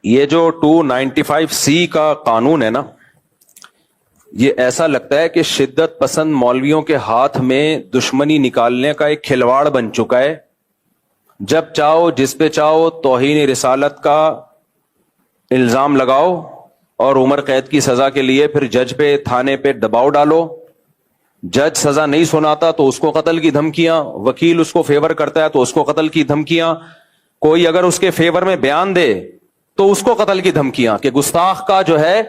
یہ جو 295C کا قانون ہے نا، یہ ایسا لگتا ہے کہ شدت پسند مولویوں کے ہاتھ میں دشمنی نکالنے کا ایک کھلواڑ بن چکا ہے. جب چاہو جس پہ چاہو توہین رسالت کا الزام لگاؤ اور عمر قید کی سزا کے لیے پھر جج پہ تھانے پہ دباؤ ڈالو. جج سزا نہیں سناتا تو اس کو قتل کی دھمکیاں، وکیل اس کو فیور کرتا ہے تو اس کو قتل کی دھمکیاں، کوئی اگر اس کے فیور میں بیان دے تو اس کو قتل کی دھمکیاں کہ گستاخ کا جو ہے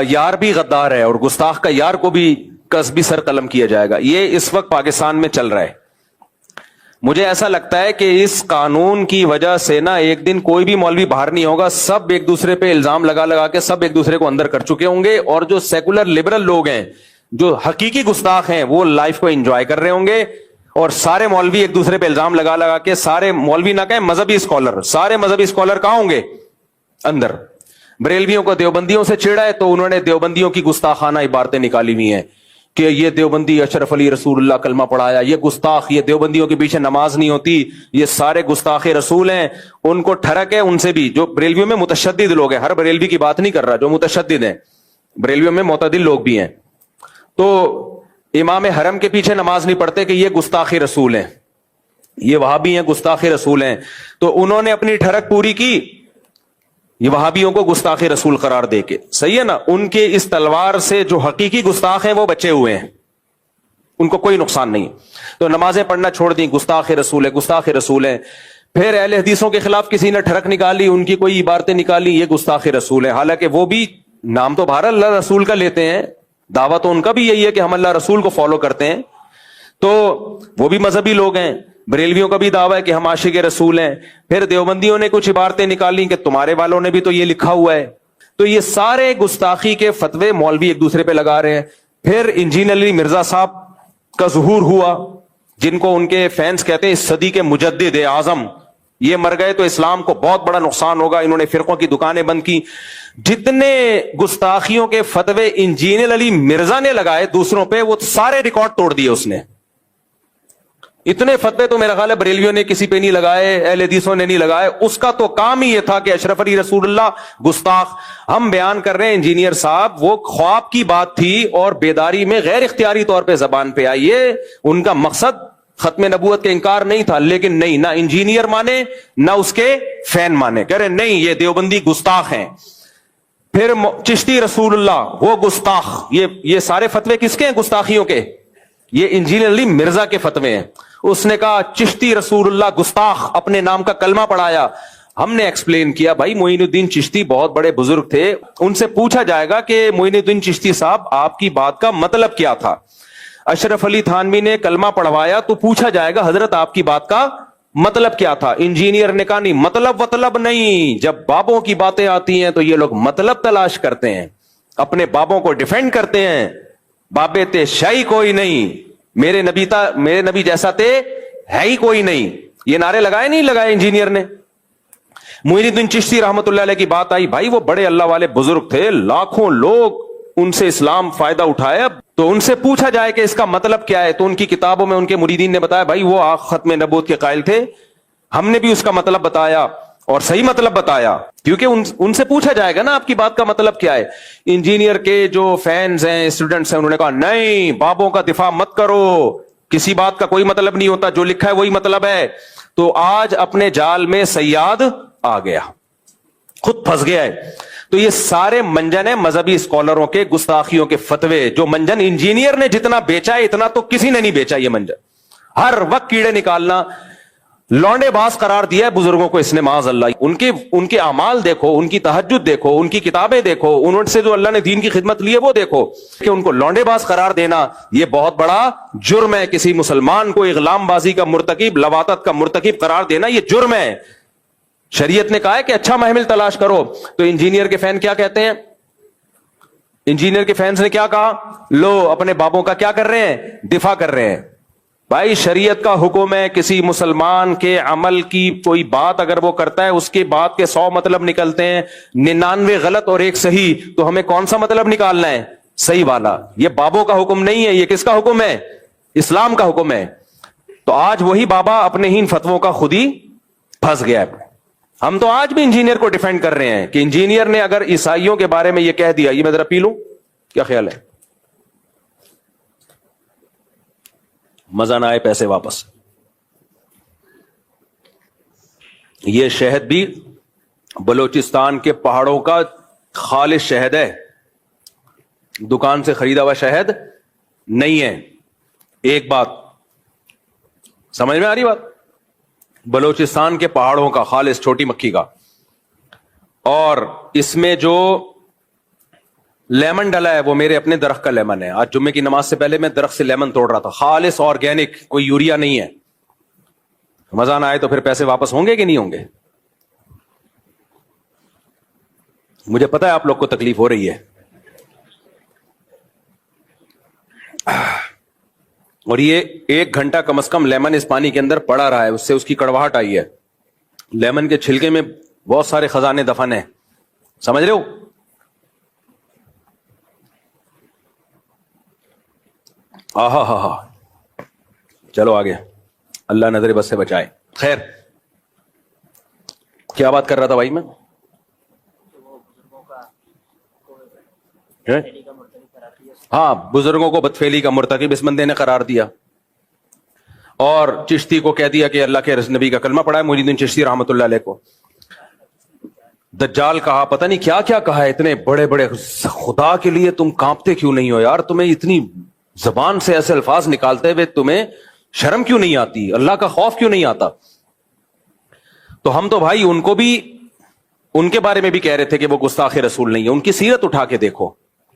یار بھی غدار ہے اور گستاخ کا یار کو بھی قصبی سر قلم کیا جائے گا. یہ اس وقت پاکستان میں چل رہا ہے. مجھے ایسا لگتا ہے کہ اس قانون کی وجہ سے نا ایک دن کوئی بھی مولوی باہر نہیں ہوگا، سب ایک دوسرے پہ الزام لگا لگا کے سب ایک دوسرے کو اندر کر چکے ہوں گے، اور جو سیکولر لبرل لوگ ہیں جو حقیقی گستاخ ہیں وہ لائف کو انجوائے کر رہے ہوں گے، اور سارے مولوی ایک دوسرے پہ الزام لگا لگا کے، سارے مولوی نہ کہیں مذہبی اسکالر، سارے مذہبی اسکالر کہاں ہوں گے؟ اندر. بریلویوں کو دیوبندیوں سے چھیڑا ہے تو انہوں نے دیوبندیوں کی گستاخانہ عبارتیں نکالی ہوئی ہیں کہ یہ دیوبندی اشرف علی رسول اللہ کلمہ پڑھایا، یہ گستاخ، یہ دیوبندیوں کے پیچھے نماز نہیں ہوتی، یہ سارے گستاخ رسول ہیں. ان کو ٹھڑک ہے ان سے بھی، جو بریلویوں میں متشدد لوگ ہیں، ہر بریلوی کی بات نہیں کر رہا، جو متشدد ہیں بریلویوں میں معتدل لوگ بھی ہیں، تو امام حرم کے پیچھے نماز نہیں پڑھتے کہ یہ گستاخ رسول ہیں، یہ وہابی ہیں گستاخ رسول ہیں. تو انہوں نے اپنی ٹھڑک پوری کی یہ وہابیوں کو گستاخ رسول قرار دے کے. صحیح ہے نا؟ ان کے اس تلوار سے جو حقیقی گستاخ ہیں وہ بچے ہوئے ہیں، ان کو کوئی نقصان نہیں. تو نمازیں پڑھنا چھوڑ دیں، گستاخ رسول ہے گستاخ رسول ہے. پھر اہل حدیثوں کے خلاف کسی نے ٹھڑک نکالی، ان کی کوئی عبارتیں نکالی، یہ گستاخ رسول ہے. حالانکہ وہ بھی نام تو بہر اللہ رسول کا لیتے ہیں، دعویٰ تو ان کا بھی یہی ہے کہ ہم اللہ رسول کو فالو کرتے ہیں، تو وہ بھی مذہبی لوگ ہیں. بریلویوں کا بھی دعویٰ ہے کہ ہم عاشق رسول ہیں. پھر دیوبندیوں نے کچھ عبارتیں نکالی کہ تمہارے والوں نے بھی تو یہ لکھا ہوا ہے. تو یہ سارے گستاخی کے فتوے مولوی ایک دوسرے پہ لگا رہے ہیں. پھر انجینئر علی مرزا صاحب کا ظہور ہوا، جن کو ان کے فینس کہتے ہیں اس صدی کے مجدد اعظم. یہ مر گئے تو اسلام کو بہت بڑا نقصان ہوگا. انہوں نے فرقوں کی دکانیں بند کی. جتنے گستاخیوں کے فتوے انجینئر علی مرزا نے لگائے دوسروں پہ، وہ سارے ریکارڈ توڑ دیے اس نے. اتنے فتوے تو میرا خیال ہے بریلویوں نے کسی پہ نہیں لگائے، اہل حدیثوں نے نہیں لگائے. اس کا تو کام ہی یہ تھا کہ اشرف علی رسول اللہ گستاخ. ہم بیان کر رہے ہیں انجینئر صاحب وہ خواب کی بات تھی اور بیداری میں غیر اختیاری طور پہ زبان پہ آئی ہے. ان کا مقصد ختم نبوت کا انکار نہیں تھا، لیکن نہیں، نہ انجینئر مانے نہ اس کے فین مانے، کہہ رہے نہیں یہ دیوبندی گستاخ ہیں. پھر چشتی رسول اللہ وہ گستاخ. یہ سارے فتوے کس کے ہیں؟ گستاخیوں کے. یہ انجینئر علی مرزا کے فتوے ہیں. اس نے کہا چشتی رسول اللہ گستاخ، اپنے نام کا کلمہ پڑھایا. ہم نے ایکسپلین کیا بھائی معین الدین چشتی بہت بڑے بزرگ تھے، ان سے پوچھا جائے گا کہ معین الدین چشتی صاحب آپ کی بات کا مطلب کیا تھا. اشرف علی تھانوی نے کلمہ پڑھوایا تو پوچھا جائے گا حضرت آپ کی بات کا مطلب کیا تھا. انجینئر نے کہا نہیں، مطلب نہیں. جب بابوں کی باتیں آتی ہیں تو یہ لوگ مطلب تلاش کرتے ہیں، اپنے بابوں کو ڈیفینڈ کرتے ہیں. بابے تے شاہی کوئی نہیں، میرے نبی جیسا تے ہے ہی کوئی نہیں. یہ نعرے لگائے نہیں لگائے انجینئر نے. معین الدین چشتی رحمت اللہ علیہ کی بات آئی، بھائی وہ بڑے اللہ والے بزرگ تھے، لاکھوں لوگ ان سے اسلام فائدہ اٹھایا. تو ان سے پوچھا جائے کہ اس کا مطلب کیا ہے، تو ان کی کتابوں میں ان کے مریدین نے بتایا بھائی وہ ختم نبوت کے قائل تھے. ہم نے بھی اس کا مطلب بتایا اور صحیح مطلب بتایا، کیونکہ ان سے پوچھا جائے گا نا آپ کی بات کا مطلب کیا ہے. انجینئر کے جو فینز ہیں، اسٹوڈنٹس ہیں، انہوں نے کہا نہیں بابوں کا دفاع مت کرو، کسی بات کا کوئی مطلب نہیں ہوتا، جو لکھا ہے وہی مطلب ہے. تو آج اپنے جال میں صیاد آ گیا، خود پھنس گیا ہے. تو یہ سارے منجن ہیں مذہبی اسکالروں کے گستاخیوں کے فتوے. جو منجن انجینئر نے جتنا بیچا ہے اتنا تو کسی نے نہیں بیچا. یہ منجن ہر وقت کیڑے نکالنا، لونڈے باز قرار دیا ہے بزرگوں کو اس نے معاذ اللہ. ان کے اعمال دیکھو، ان کی تہجد دیکھو، ان کی کتابیں دیکھو، انہوں سے جو اللہ نے دین کی خدمت لی ہے وہ دیکھو. کہ ان کو لونڈے باز قرار دینا یہ بہت بڑا جرم ہے. کسی مسلمان کو اغلام بازی کا مرتکب، لواطت کا مرتکب قرار دینا یہ جرم ہے. شریعت نے کہا ہے کہ اچھا محمل تلاش کرو. تو انجینئر کے فین کیا کہتے ہیں؟ انجینئر کے فینس نے کیا کہا؟ لو اپنے بابوں کا کیا کر رہے ہیں؟ دفاع کر رہے ہیں. بھائی شریعت کا حکم ہے کسی مسلمان کے عمل کی کوئی بات اگر وہ کرتا ہے اس کی بات کے 100 مطلب نکلتے ہیں، 99 غلط اور 1 صحیح. تو ہمیں کون سا مطلب نکالنا ہے؟ صحیح والا. یہ بابوں کا حکم نہیں ہے، یہ کس کا حکم ہے؟ اسلام کا حکم ہے. تو آج وہی بابا اپنے ہی ان فتووں کا خود ہی پھنس گیا ہے. ہم تو آج بھی انجینئر کو ڈیفینڈ کر رہے ہیں کہ انجینئر نے اگر عیسائیوں کے بارے میں یہ کہہ دیا, یہ میں ذرا پی لوں, کیا خیال ہے؟ مزہ نہ آئے پیسے واپس. یہ شہد بھی بلوچستان کے پہاڑوں کا خالص شہد ہے, دکان سے خریدا ہوا شہد نہیں ہے. ایک بات سمجھ میں آ رہی بات؟ بلوچستان کے پہاڑوں کا خالص چھوٹی مکھی کا, اور اس میں جو لیمن ڈلا ہے وہ میرے اپنے درخت کا لیمن ہے. آج جمعے کی نماز سے پہلے میں درخت سے لیمن توڑ رہا تھا, خالص آرگینک, کوئی یوریا نہیں ہے. مزہ نہ آئے تو پھر پیسے واپس ہوں گے کہ نہیں ہوں گے؟ مجھے پتا ہے آپ لوگ کو تکلیف ہو رہی ہے, اور یہ 1 گھنٹہ کم از کم لیمن اس پانی کے اندر پڑا رہا ہے, اس سے اس کی کڑواہٹ آئی ہے. لیمن کے چھلکے میں بہت سارے خزانے دفن ہیں, سمجھ رہے ہو؟ آہا ہا ہا. چلو آگے, اللہ نظر بس سے بچائے. خیر, کیا بات کر رہا تھا بھائی میں؟ ہاں, بزرگوں کو بدفعلی کا مرتکب اس بندے نے قرار دیا, اور چشتی کو کہہ دیا کہ اللہ کے نبی کا کلمہ پڑھا ہے, محی الدین چشتی رحمۃ اللہ علیہ کو. دجال کہا, پتہ نہیں کیا کیا کہا ہے. اتنے بڑے بڑے, خدا کے لیے تم کانپتے کیوں نہیں ہو یار؟ تمہیں اتنی زبان سے ایسے الفاظ نکالتے ہوئے تمہیں شرم کیوں نہیں آتی؟ اللہ کا خوف کیوں نہیں آتا؟ تو ہم تو بھائی ان کو بھی, ان کے بارے میں بھی کہہ رہے تھے کہ وہ گستاخ رسول نہیں ہے. ان کی سیرت اٹھا کے دیکھو,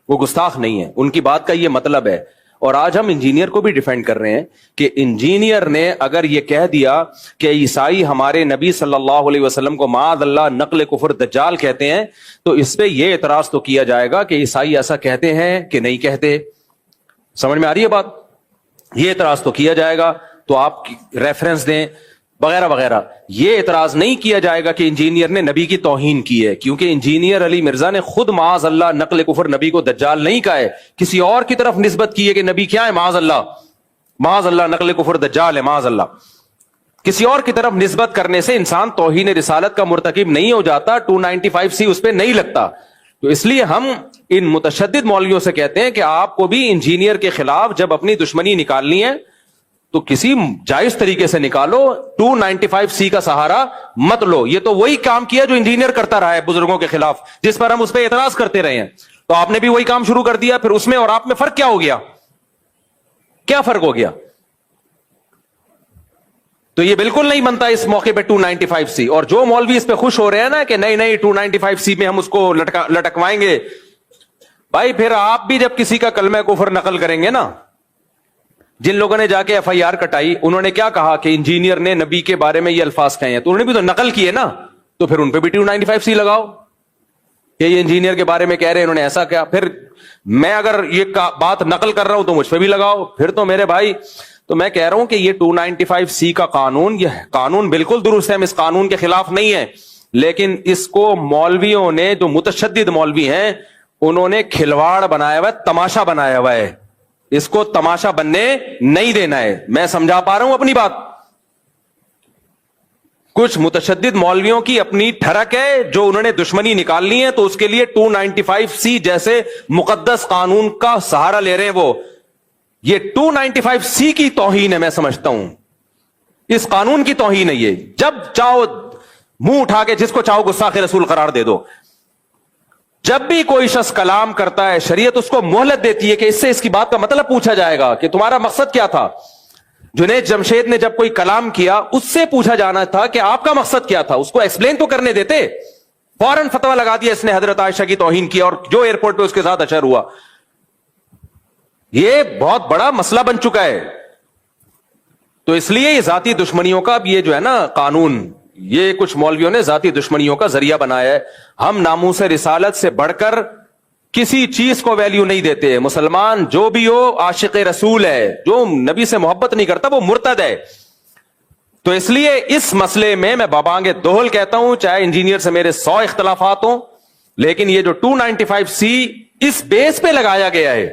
وہ گستاخ نہیں ہے. ان کی بات کا یہ مطلب ہے. اور آج ہم انجینئر کو بھی ڈیفینڈ کر رہے ہیں کہ انجینئر نے اگر یہ کہہ دیا کہ عیسائی ہمارے نبی صلی اللہ علیہ وسلم کو معاذ اللہ نقل کفر دجال کہتے ہیں, تو اس پہ یہ اعتراض تو کیا جائے گا کہ عیسائی ایسا کہتے ہیں کہ نہیں کہتے. سمجھ میں آ رہی ہے بات؟ یہ اعتراض تو کیا جائے گا, تو آپ ریفرنس دیں وغیرہ وغیرہ. یہ اعتراض نہیں کیا جائے گا کہ انجینئر نے نبی کی توہین کی ہے, کیونکہ انجینئر علی مرزا نے خود معاذ اللہ نقل کفر نبی کو دجال نہیں کہا ہے, کسی اور کی طرف نسبت کی ہے کہ نبی کیا ہے, معاذ اللہ نقل کفر دجال ہے, معاذ اللہ. کسی اور کی طرف نسبت کرنے سے انسان توہین رسالت کا مرتکب نہیں ہو جاتا, 295C اس پہ نہیں لگتا. تو اس لیے ہم ان متشدد مولویوں سے کہتے ہیں کہ آپ کو بھی انجینئر کے خلاف جب اپنی دشمنی نکالنی ہے تو کسی جائز طریقے سے نکالو, 295C کا سہارا مت لو. یہ تو وہی کام کیا جو انجینئر کرتا رہا ہے بزرگوں کے خلاف, جس پر ہم اس پہ اعتراض کرتے رہے ہیں. تو آپ نے بھی وہی کام شروع کر دیا. پھر اس میں اور آپ میں فرق کیا ہو گیا؟ کیا فرق ہو گیا؟ تو یہ بالکل نہیں بنتا اس موقع پہ 295C. اور جو مولوی اس پہ خوش ہو رہے ہیں نا کہ نہیں نہیں 295C میں ہم اس کو لٹکوائیں گے, بھائی پھر آپ بھی جب کسی کا کلمہ کفر نقل کریں گے نا, جن لوگوں نے جا کے FIR کٹائی, انہوں نے کیا کہا کہ انجینئر نے نبی کے بارے میں یہ الفاظ کہے ہیں, تو انہوں نے بھی تو نقل کیے نا, تو پھر ان پہ بھی 295C لگاؤ کہ یہ انجینئر کے بارے میں کہہ رہے ہیں, انہوں نے ایسا کیا. پھر میں اگر یہ بات نقل کر رہا ہوں تو مجھ پہ بھی لگاؤ. پھر تو میرے بھائی, تو میں کہہ رہا ہوں کہ یہ 295C کا قانون, یہ قانون بالکل درست ہے, ہم اس قانون کے خلاف نہیں ہیں, لیکن اس کو مولویوں نے, جو متشدد مولوی ہیں, انہوں نے کھلواڑ بنایا ہوا ہے, تماشا بنایا ہوا ہے. اس کو تماشا بننے نہیں دینا ہے. میں سمجھا پا رہا ہوں اپنی بات؟ کچھ متشدد مولویوں کی اپنی ٹھڑک ہے, جو انہوں نے دشمنی نکالنی ہے, تو اس کے لیے 295C جیسے مقدس قانون کا سہارا لے رہے ہیں. وہ یہ 295C کی توہین ہے, میں سمجھتا ہوں اس قانون کی توہین ہے یہ. جب چاہو منہ اٹھا کے جس کو چاہو گستاخ رسول قرار دے دو. جب بھی کوئی شخص کلام کرتا ہے, شریعت اس کو مہلت دیتی ہے کہ اس سے اس کی بات کا مطلب پوچھا جائے گا کہ تمہارا مقصد کیا تھا. جنید جمشید نے جب کوئی کلام کیا, اس سے پوچھا جانا تھا کہ آپ کا مقصد کیا تھا, اس کو ایکسپلین تو کرنے دیتے. فوراً فتویٰ لگا دیا اس نے, حضرت عائشہ کی توہین کی, اور جو ایئرپورٹ پہ اس کے ساتھ اشر ہوا. یہ بہت بڑا مسئلہ بن چکا ہے. تو اس لیے یہ ذاتی دشمنیوں کا یہ جو ہے نا قانون, یہ کچھ مولویوں نے ذاتی دشمنیوں کا ذریعہ بنایا ہے. ہم ناموس رسالت سے بڑھ کر کسی چیز کو ویلیو نہیں دیتے. مسلمان جو بھی ہو عاشق رسول ہے, جو نبی سے محبت نہیں کرتا وہ مرتد ہے. تو اس لیے اس مسئلے میں بابانگ دوہل کہتا ہوں, چاہے انجینئر سے میرے 100 اختلافات ہوں, لیکن یہ جو 295C اس بیس پہ لگایا گیا ہے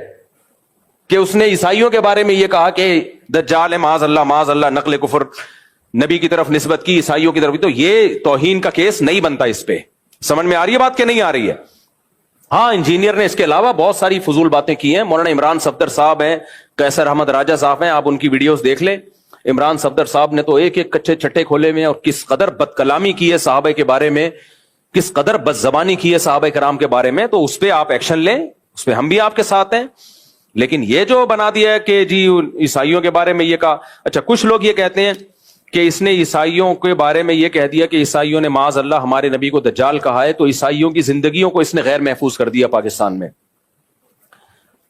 کہ اس نے عیسائیوں کے بارے میں یہ کہا کہ دجال ہے, معاذ اللہ نقل کفر, نبی کی طرف نسبت کی, عیسائیوں کی طرف, تو یہ توہین کا کیس نہیں بنتا اس پہ. سمجھ میں آ رہی ہے بات کہ نہیں آ رہی ہے؟ ہاں, انجینئر نے اس کے علاوہ بہت ساری فضول باتیں کی ہیں. مولانا عمران صفدر صاحب ہیں, قیصر احمد راجہ صاحب ہیں, آپ ان کی ویڈیوز دیکھ لیں. عمران صفدر صاحب نے تو ایک ایک کچے چھٹے کھولے ہوئے ہیں, اور کس قدر بد کلامی کی ہے صحابہ کے بارے میں, کس قدر بد زبانی کی ہے صحابہ کرام کے بارے میں. تو اس پہ آپ ایکشن لیں, اس پہ ہم بھی آپ کے ساتھ ہیں. لیکن یہ جو بنا دیا ہے کہ جی عیسائیوں کے بارے میں یہ کہا, اچھا کچھ لوگ یہ کہتے ہیں کہ اس نے عیسائیوں کے بارے میں یہ کہہ دیا کہ عیسائیوں نے معاذ اللہ ہمارے نبی کو دجال کہا ہے, تو عیسائیوں کی زندگیوں کو اس نے غیر محفوظ کر دیا پاکستان میں.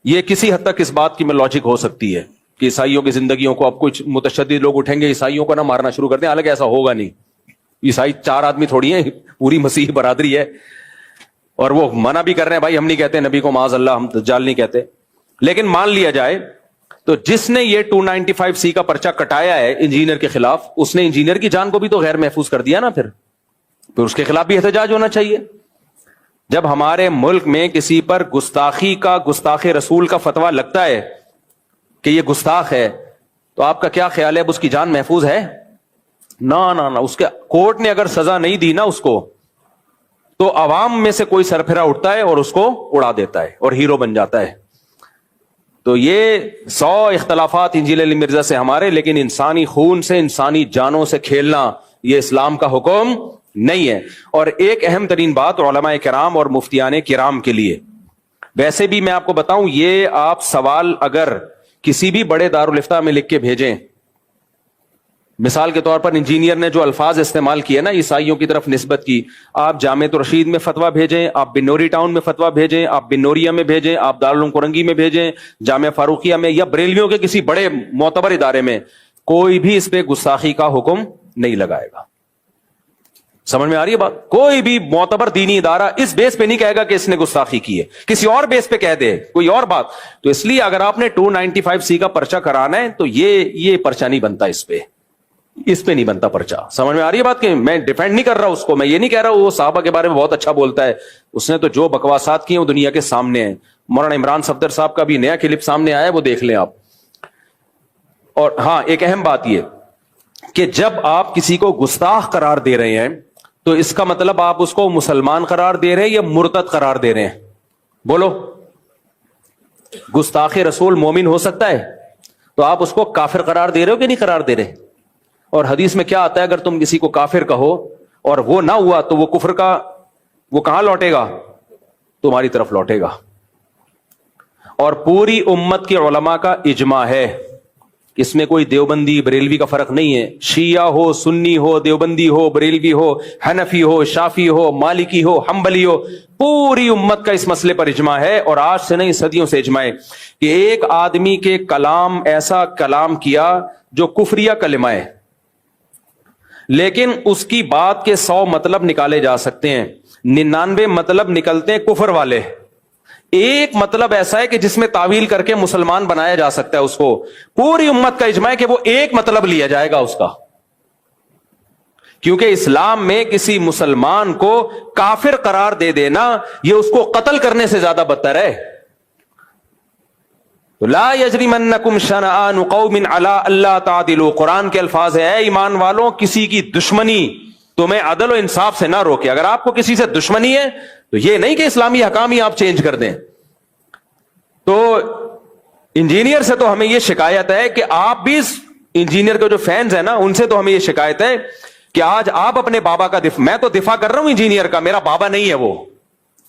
یہ کسی حد تک اس بات کی میں لاجک ہو سکتی ہے کہ عیسائیوں کی زندگیوں کو اب کچھ متشدد لوگ اٹھیں گے, عیسائیوں کو نہ مارنا شروع کر دیں. حالانکہ ایسا ہوگا نہیں. عیسائی 4 آدمی تھوڑی ہیں, پوری مسیح برادری ہے, اور وہ منع بھی کر رہے ہیں بھائی ہم نہیں کہتے نبی کو معاذ اللہ, ہم دجال نہیں کہتے. لیکن مان لیا جائے تو جس نے یہ 295C کا پرچہ کٹایا ہے انجینئر کے خلاف, اس نے انجینئر کی جان کو بھی تو غیر محفوظ کر دیا نا. پھر اس کے خلاف بھی احتجاج ہونا چاہیے. جب ہمارے ملک میں کسی پر گستاخی کا, گستاخ رسول کا فتویٰ لگتا ہے کہ یہ گستاخ ہے, تو آپ کا کیا خیال ہے اب اس کی جان محفوظ ہے؟ نہ اس کے کورٹ نے اگر سزا نہیں دی نا اس کو, تو عوام میں سے کوئی سرپھرا اٹھتا ہے اور اس کو اڑا دیتا ہے اور ہیرو بن جاتا ہے. تو یہ 100 اختلافات انجینئر علی مرزا سے ہمارے, لیکن انسانی خون سے, انسانی جانوں سے کھیلنا یہ اسلام کا حکم نہیں ہے. اور ایک اہم ترین بات علماء کرام اور مفتیان کرام کے لیے, ویسے بھی میں آپ کو بتاؤں, یہ آپ سوال اگر کسی بھی بڑے دارالافتاء میں لکھ کے بھیجیں, مثال کے طور پر انجینئر نے جو الفاظ استعمال کیے نا عیسائیوں کی طرف نسبت کی, آپ جامعۃ الرشید میں فتویٰ بھیجیں, آپ بنوری ٹاؤن میں فتویٰ بھیجیں, آپ بنوریا میں بھیجیں, آپ دارالعلوم کرنگی میں بھیجیں, جامعہ فاروقیہ میں, یا بریلویوں کے کسی بڑے معتبر ادارے میں, کوئی بھی اس پہ گستاخی کا حکم نہیں لگائے گا. سمجھ میں آ رہی ہے بات؟ کوئی بھی معتبر دینی ادارہ اس بیس پہ نہیں کہے گا کہ اس نے گستاخی کی ہے, کسی اور بیس پہ کہہ دے کوئی اور بات. تو اس لیے اگر آپ نے 295C کا پرچہ کرانا ہے تو یہ پرچہ نہیں بنتا, اس پہ نہیں بنتا پرچہ. سمجھ میں آ رہی ہے بات؟ کہ میں ڈیفینڈ نہیں کر رہا اس کو, میں یہ نہیں کہہ رہا وہ صحابہ کے بارے میں بہت اچھا بولتا ہے, اس نے تو جو بکواسات کی ہیں وہ دنیا کے سامنے ہیں. مولانا عمران صفدر صاحب کا بھی نیا کلپ سامنے آیا ہے, وہ دیکھ لیں آپ. اور ہاں, ایک اہم بات یہ کہ جب آپ کسی کو گستاخ قرار دے رہے ہیں تو اس کا مطلب آپ اس کو مسلمان قرار دے رہے ہیں یا مرتد قرار دے رہے ہیں؟ بولو. گستاخ رسول مومن ہو سکتا ہے, تو آپ اس کو کافر قرار دے رہے ہو کہ نہیں قرار دے رہے؟ اور حدیث میں کیا آتا ہے, اگر تم کسی کو کافر کہو اور وہ نہ ہوا تو وہ کفر کا وہ کہاں لوٹے گا؟ تمہاری طرف لوٹے گا. اور پوری امت کے علماء کا اجماع ہے, اس میں کوئی دیوبندی بریلوی کا فرق نہیں ہے. شیعہ ہو, سنی ہو, دیوبندی ہو, بریلوی ہو, حنفی ہو, شافی ہو, مالکی ہو, حنبلی ہو, پوری امت کا اس مسئلے پر اجماع ہے. اور آج سے نہیں صدیوں سے اجماع ہے کہ ایک آدمی کے کلام ایسا کلام کیا جو کفریہ کلمہ ہے, لیکن اس کی بات کے 100 مطلب نکالے جا سکتے ہیں, 99 مطلب نکلتے ہیں کفر والے. ایک مطلب ایسا ہے کہ جس میں تعویل کر کے مسلمان بنایا جا سکتا ہے اس کو. پوری امت کا اجماع ہے کہ وہ ایک مطلب لیا جائے گا اس کا, کیونکہ اسلام میں کسی مسلمان کو کافر قرار دے دینا یہ اس کو قتل کرنے سے زیادہ بدتر ہے. لا یجرمنکم شنآن قوم علی الا تعدلوا, قرآن کے الفاظ ہے, اے ایمان والوں کسی کی دشمنی تمہیں عدل و انصاف سے نہ روکے. اگر آپ کو کسی سے دشمنی ہے تو یہ نہیں کہ اسلامی حکام ہی آپ چینج کر دیں. تو انجینئر سے تو ہمیں یہ شکایت ہے کہ آپ بھی انجینئر کے جو فینز ہیں نا ان سے تو ہمیں یہ شکایت ہے کہ آج آپ اپنے بابا کا دفاع, میں تو دفاع کر رہا ہوں انجینئر کا, میرا بابا نہیں ہے وہ,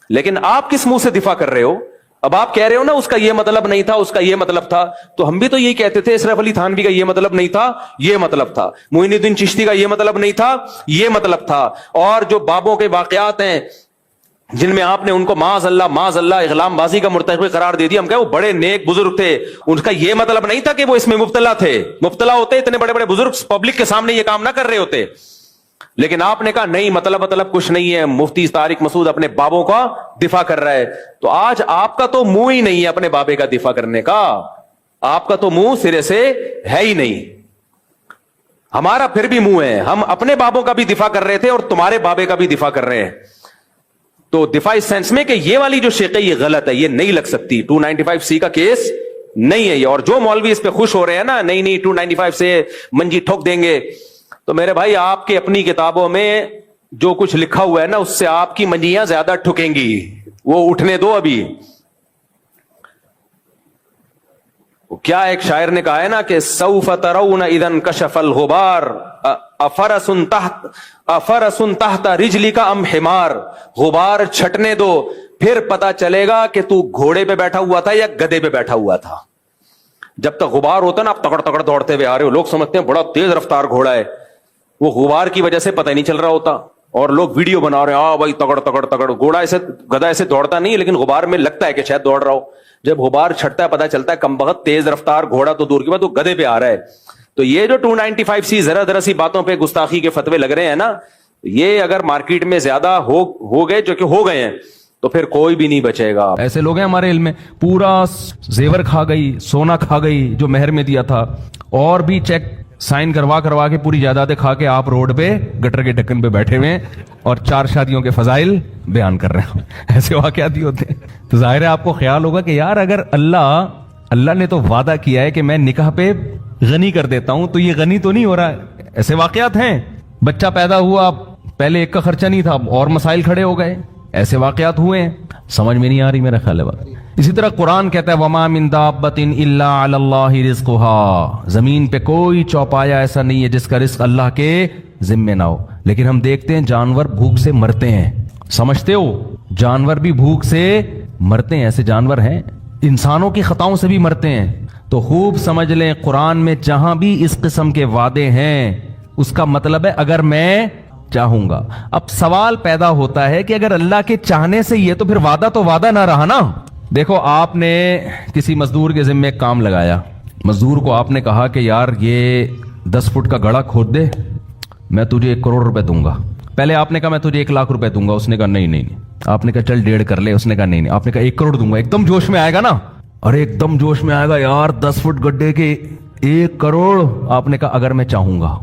لیکن آپ کس منہ سے دفاع کر رہے ہو؟ اب آپ کہہ رہے ہو نا اس کا یہ مطلب نہیں تھا, اس کا یہ مطلب تھا, تو ہم بھی تو یہی کہتے تھے اشرف علی تھانوی کا یہ مطلب نہیں تھا, یہ مطلب تھا, معین الدین چشتی کا یہ مطلب نہیں تھا, یہ مطلب تھا. اور جو بابوں کے واقعات ہیں جن میں آپ نے ان کو معاذ اللہ اغلام بازی کا مرتکب قرار دے دیا, ہم کہے وہ بڑے نیک بزرگ تھے, ان کا یہ مطلب نہیں تھا کہ وہ اس میں مبتلا تھے. مبتلا ہوتے اتنے بڑے بڑے بزرگ پبلک کے سامنے یہ کام نہ کر رہے ہوتے, لیکن آپ نے کہا نہیں مطلب کچھ نہیں ہے. مفتی طارق مسعود اپنے بابوں کا دفاع کر رہا ہے, تو آج آپ کا تو منہ ہی نہیں ہے اپنے بابے کا دفاع کرنے کا, آپ کا تو منہ سرے سے ہے ہی نہیں. ہمارا پھر بھی منہ ہے, ہم اپنے بابوں کا بھی دفاع کر رہے تھے اور تمہارے بابے کا بھی دفاع کر رہے ہیں. تو دفاع اس سینس میں کہ یہ والی جو شق ہے یہ غلط ہے, یہ نہیں لگ سکتی, 295C کا کیس نہیں ہے یہ. اور جو مولوی اس پہ خوش ہو رہے ہیں نا, نہیں 295 سے منجی ٹھوک دیں گے, تو میرے بھائی آپ کی اپنی کتابوں میں جو کچھ لکھا ہوا ہے نا اس سے آپ کی منجیاں زیادہ ٹھکیں گی, وہ اٹھنے دو ابھی. کیا ایک شاعر نے کہا ہے نا کہ سوف ترون اذا انکشف الغبار افرس تحت رجلک ام حمار. غبار چھٹنے دو پھر پتا چلے گا کہ تو گھوڑے پہ بیٹھا ہوا تھا یا گدھے پہ بیٹھا ہوا تھا. جب تک غبار ہوتا نا آپ تکڑ تکڑ دوڑتے ہوئے آ رہے ہو, لوگ سمجھتے ہیں بڑا تیز رفتار گھوڑا ہے, وہ غبار کی وجہ سے پتہ ہی نہیں چل رہا ہوتا, اور لوگ ویڈیو بنا رہے ہیں بھائی تگڑ تگڑ تگڑ. گھوڑا ایسے گدھا ایسے دوڑتا نہیں, لیکن غبار میں لگتا ہے کہ شاید دوڑ رہا ہو. جب غبار چھٹتا ہے پتہ چلتا ہے کم بخت تیز رفتار گھوڑا تو دور کی بات, وہ گدھے پہ آ رہا ہے. تو یہ جو 295C ذرا سی باتوں پہ گستاخی کے فتوے لگ رہے ہیں نا, یہ اگر مارکیٹ میں زیادہ ہو گئے, جو کہ ہو گئے ہیں, تو پھر کوئی بھی نہیں بچے گا. ایسے لوگ ہیں ہمارے علم میں, پورا زیور کھا گئی, سونا کھا گئی جو مہر میں دیا تھا, اور بھی چیک سائن کروا کے پوری جائیدادیں کھا کے آپ روڈ پہ گٹر کے ڈھکن پہ بیٹھے ہوئے اور 4 شادیوں کے فضائل بیان کر رہے ہیں. ایسے واقعات ہی ہوتے ہیں. تو ظاہر ہے آپ کو خیال ہوگا کہ یار اگر اللہ نے تو وعدہ کیا ہے کہ میں نکاح پہ غنی کر دیتا ہوں, تو یہ غنی تو نہیں ہو رہا ہے. ایسے واقعات ہیں, بچہ پیدا ہوا, پہلے ایک کا خرچہ نہیں تھا اور مسائل کھڑے ہو گئے. ایسے واقعات ہوئے ہیں, سمجھ میں نہیں آ رہی میرا خیال ہے بات. اسی طرح قرآن کہتا ہے وما من دابۃ الا علی اللہ رزقها, زمین پہ کوئی چوپایا ایسا نہیں ہے جس کا رزق اللہ کے ذمے نہ ہو. لیکن ہم دیکھتے ہیں جانور بھوک سے مرتے ہیں. سمجھتے ہو جانور بھی بھوک سے مرتے ہیں, ایسے جانور ہیں, انسانوں کی خطاؤں سے بھی مرتے ہیں. تو خوب سمجھ لیں قرآن میں جہاں بھی اس قسم کے وعدے ہیں اس کا مطلب ہے اگر میں چاہوں گا. اب سوال پیدا ہوتا ہے کہ اگر اللہ کے چاہنے سے یہ تو پھر وعدہ تو وعدہ نہ رہا نا. دیکھو آپ نے کسی مزدور کے ذمے ایک کام لگایا, مزدور کو آپ نے کہا کہ یار یہ 10 فٹ کا گڑھا کھود دے, میں تجھے 1 کروڑ روپے دوں گا. پہلے آپ نے کہا میں تجھے 1 لاکھ روپے دوں گا, اس نے کہا نہیں. آپ نے کہا چل 1.5 کر لے, اس نے کہا نہیں. آپ نے کہا 1 کروڑ دوں گا. ایک دم جوش میں آئے گا نا, اور ایک دم جوش میں آئے گا یار 10 فٹ گڈھے کے 1 کروڑ. آپ نے کہا اگر میں چاہوں گا.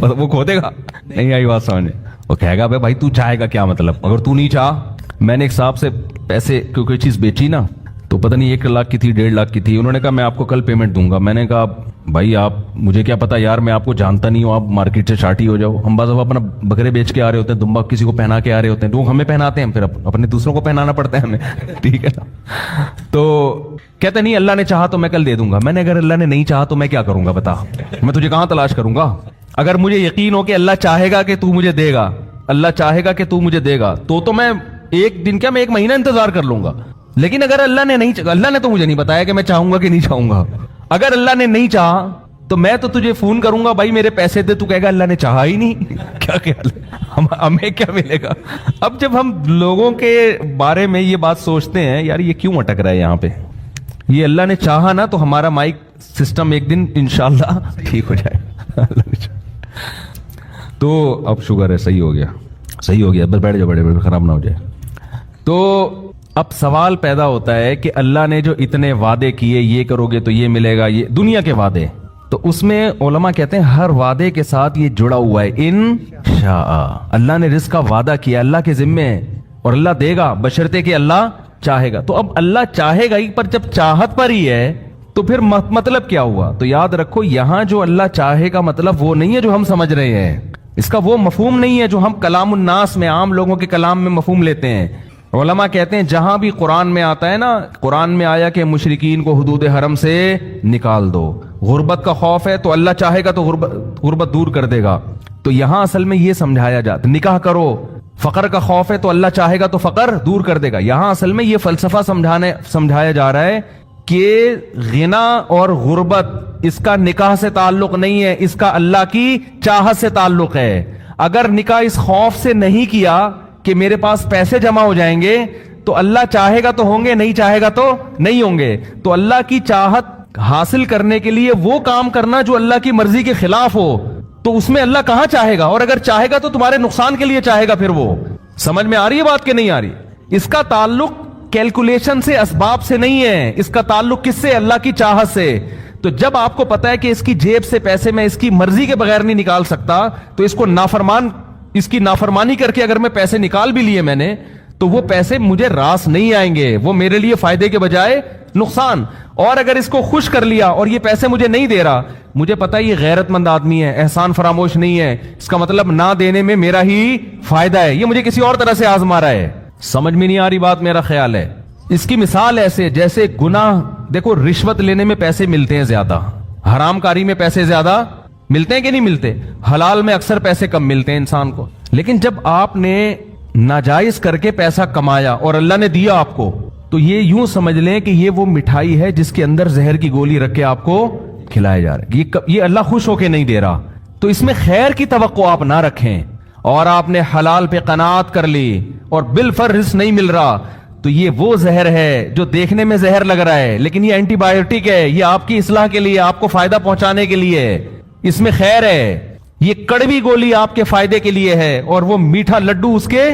وہ کھودے گا, نہیں آئی بات سمجھنے. وہ کہے گا بھائی تو چاہے گا کیا مطلب, اگر تو نہیں چاہ. میں نے ایک صاحب سے پیسے کیونکہ چیز بیچی نا, تو پتہ نہیں 1 لاکھ کی تھی 1.5 لاکھ کی تھی. انہوں نے کہا میں آپ کو کل پیمنٹ دوں گا. میں نے کہا بھائی آپ مجھے کیا پتا یار, میں آپ کو جانتا نہیں ہوں, آپ مارکیٹ سے شارٹی ہو جاؤ. ہم بعض دفعہ اپنا بکرے بیچ کے آ رہے ہوتے ہیں, دمبا کسی کو پہنا کے آ رہے ہوتے ہیں, لوگ ہمیں پہناتے ہیں, پھر اپنے دوسروں کو پہنانا پڑتا ہے ہمیں. ٹھیک ہے نا. تو کہتے نہیں اللہ نے چاہا تو میں کل دے دوں گا. میں نے اگر اللہ نے نہیں چاہا تو میں کیا کروں گا بتا, میں تجھے کہاں تلاش کروں گا. اگر مجھے یقین ہو کہ اللہ چاہے گا کہ تو مجھے دے گا, اللہ چاہے گا کہ تو مجھے دے گا, تو میں 1 دن کیا میں 1 مہینہ انتظار کر لوں گا. لیکن اگر اللہ نے تو مجھے نہیں بتایا کہ میں چاہوں گا کہ نہیں چاہوں گا. اگر اللہ نے نہیں چاہا تو میں تو تجھے فون کروں گا بھائی میرے پیسے دے, تو کہے گا اللہ نے چاہا ہی نہیں. کیا خیال ہے ہمیں کیا ملے گا. اب جب ہم لوگوں کے بارے میں یہ بات سوچتے ہیں یار یہ کیوں اٹک رہا ہے یہاں پہ, یہ اللہ نے چاہا نا تو ہمارا مائک سسٹم ایک دن انشاءاللہ ٹھیک ہو جائے. تو اب شوگر ہے, صحیح ہو گیا, بس بیٹھ جاؤ, بڑے خراب نہ ہو جائے. تو اب سوال پیدا ہوتا ہے کہ اللہ نے جو اتنے وعدے کیے, یہ کرو گے تو یہ ملے گا, یہ دنیا کے وعدے, تو اس میں علماء کہتے ہیں ہر وعدے کے ساتھ یہ جڑا ہوا ہے انشاء. اللہ نے رزق کا وعدہ کیا اللہ کے ذمے, اور اللہ دے گا بشرطے کہ اللہ چاہے گا. تو اب اللہ چاہے گا ہی, پر جب چاہت پر ہی ہے تو پھر مطلب کیا ہوا. تو یاد رکھو یہاں جو اللہ چاہے کا مطلب وہ نہیں ہے جو ہم سمجھ رہے ہیں, اس کا وہ مفہوم نہیں ہے جو ہم کلام الناس میں, عام لوگوں کے کلام میں مفہوم لیتے ہیں. علماء کہتے ہیں جہاں بھی قرآن میں آتا ہے نا, قرآن میں آیا کہ مشرکین کو حدود حرم سے نکال دو, غربت کا خوف ہے تو اللہ چاہے گا تو غربت دور کر دے گا. تو یہاں اصل میں یہ سمجھایا جاتا, نکاح کرو, فقر کا خوف ہے تو اللہ چاہے گا تو فقر دور کر دے گا. یہاں اصل میں یہ فلسفہ سمجھایا جا رہا ہے کہ غنا اور غربت اس کا نکاح سے تعلق نہیں ہے, اس کا اللہ کی چاہت سے تعلق ہے. اگر نکاح اس خوف سے نہیں کیا کہ میرے پاس پیسے جمع ہو جائیں گے تو اللہ چاہے گا تو ہوں گے, نہیں چاہے گا تو نہیں ہوں گے. تو اللہ کی چاہت حاصل کرنے کے لیے وہ کام کرنا جو اللہ کی مرضی کے خلاف ہو, تو اس میں اللہ کہاں چاہے گا, اور اگر چاہے گا تو تمہارے نقصان کے لیے چاہے گا. پھر وہ سمجھ میں آ رہی ہے بات کہ نہیں آ رہی. اس کا تعلق کیلکولیشن سے, اسباب سے نہیں ہے, اس کا تعلق کس سے, اللہ کی چاہت سے. تو جب آپ کو پتا ہے کہ اس کی جیب سے پیسے میں اس کی مرضی کے بغیر نہیں نکال سکتا, تو اس کی نافرمانی کر کے اگر میں پیسے نکال بھی لیے میں نے, تو وہ پیسے مجھے راس نہیں آئیں گے, وہ میرے لیے فائدے کے بجائے نقصان. اور اگر اس کو خوش کر لیا اور یہ پیسے مجھے نہیں دے رہا, مجھے پتا یہ غیرت مند آدمی ہے, احسان فراموش نہیں ہے, اس کا مطلب نہ دینے میں میرا ہی فائدہ ہے, یہ مجھے کسی اور طرح سے آزما رہا ہے. سمجھ میں نہیں آ رہی بات, میرا خیال ہے. اس کی مثال ایسے جیسے گناہ, دیکھو رشوت لینے میں پیسے ملتے ہیں زیادہ, حرام کاری میں پیسے زیادہ ملتے ہیں کہ نہیں ملتے, حلال میں اکثر پیسے کم ملتے ہیں انسان کو. لیکن جب آپ نے ناجائز کر کے پیسہ کمایا اور اللہ نے دیا آپ کو, تو یہ یوں سمجھ لیں کہ یہ وہ مٹھائی ہے جس کے اندر زہر کی گولی رکھ کے آپ کو کھلایا جا رہا ہے. یہ اللہ خوش ہو کے نہیں دے رہا, تو اس میں خیر کی توقع آپ نہ رکھیں. اور آپ نے حلال پہ قناعت کر لی اور بالفرض رزق نہیں مل رہا, تو یہ وہ زہر ہے جو دیکھنے میں زہر لگ رہا ہے لیکن یہ اینٹی بایوٹک ہے, یہ آپ کی اصلاح کے لیے, آپ کو فائدہ پہنچانے کے لیے, اس میں خیر ہے. یہ کڑوی گولی آپ کے فائدے کے لیے ہے, اور وہ میٹھا لڈو اس کے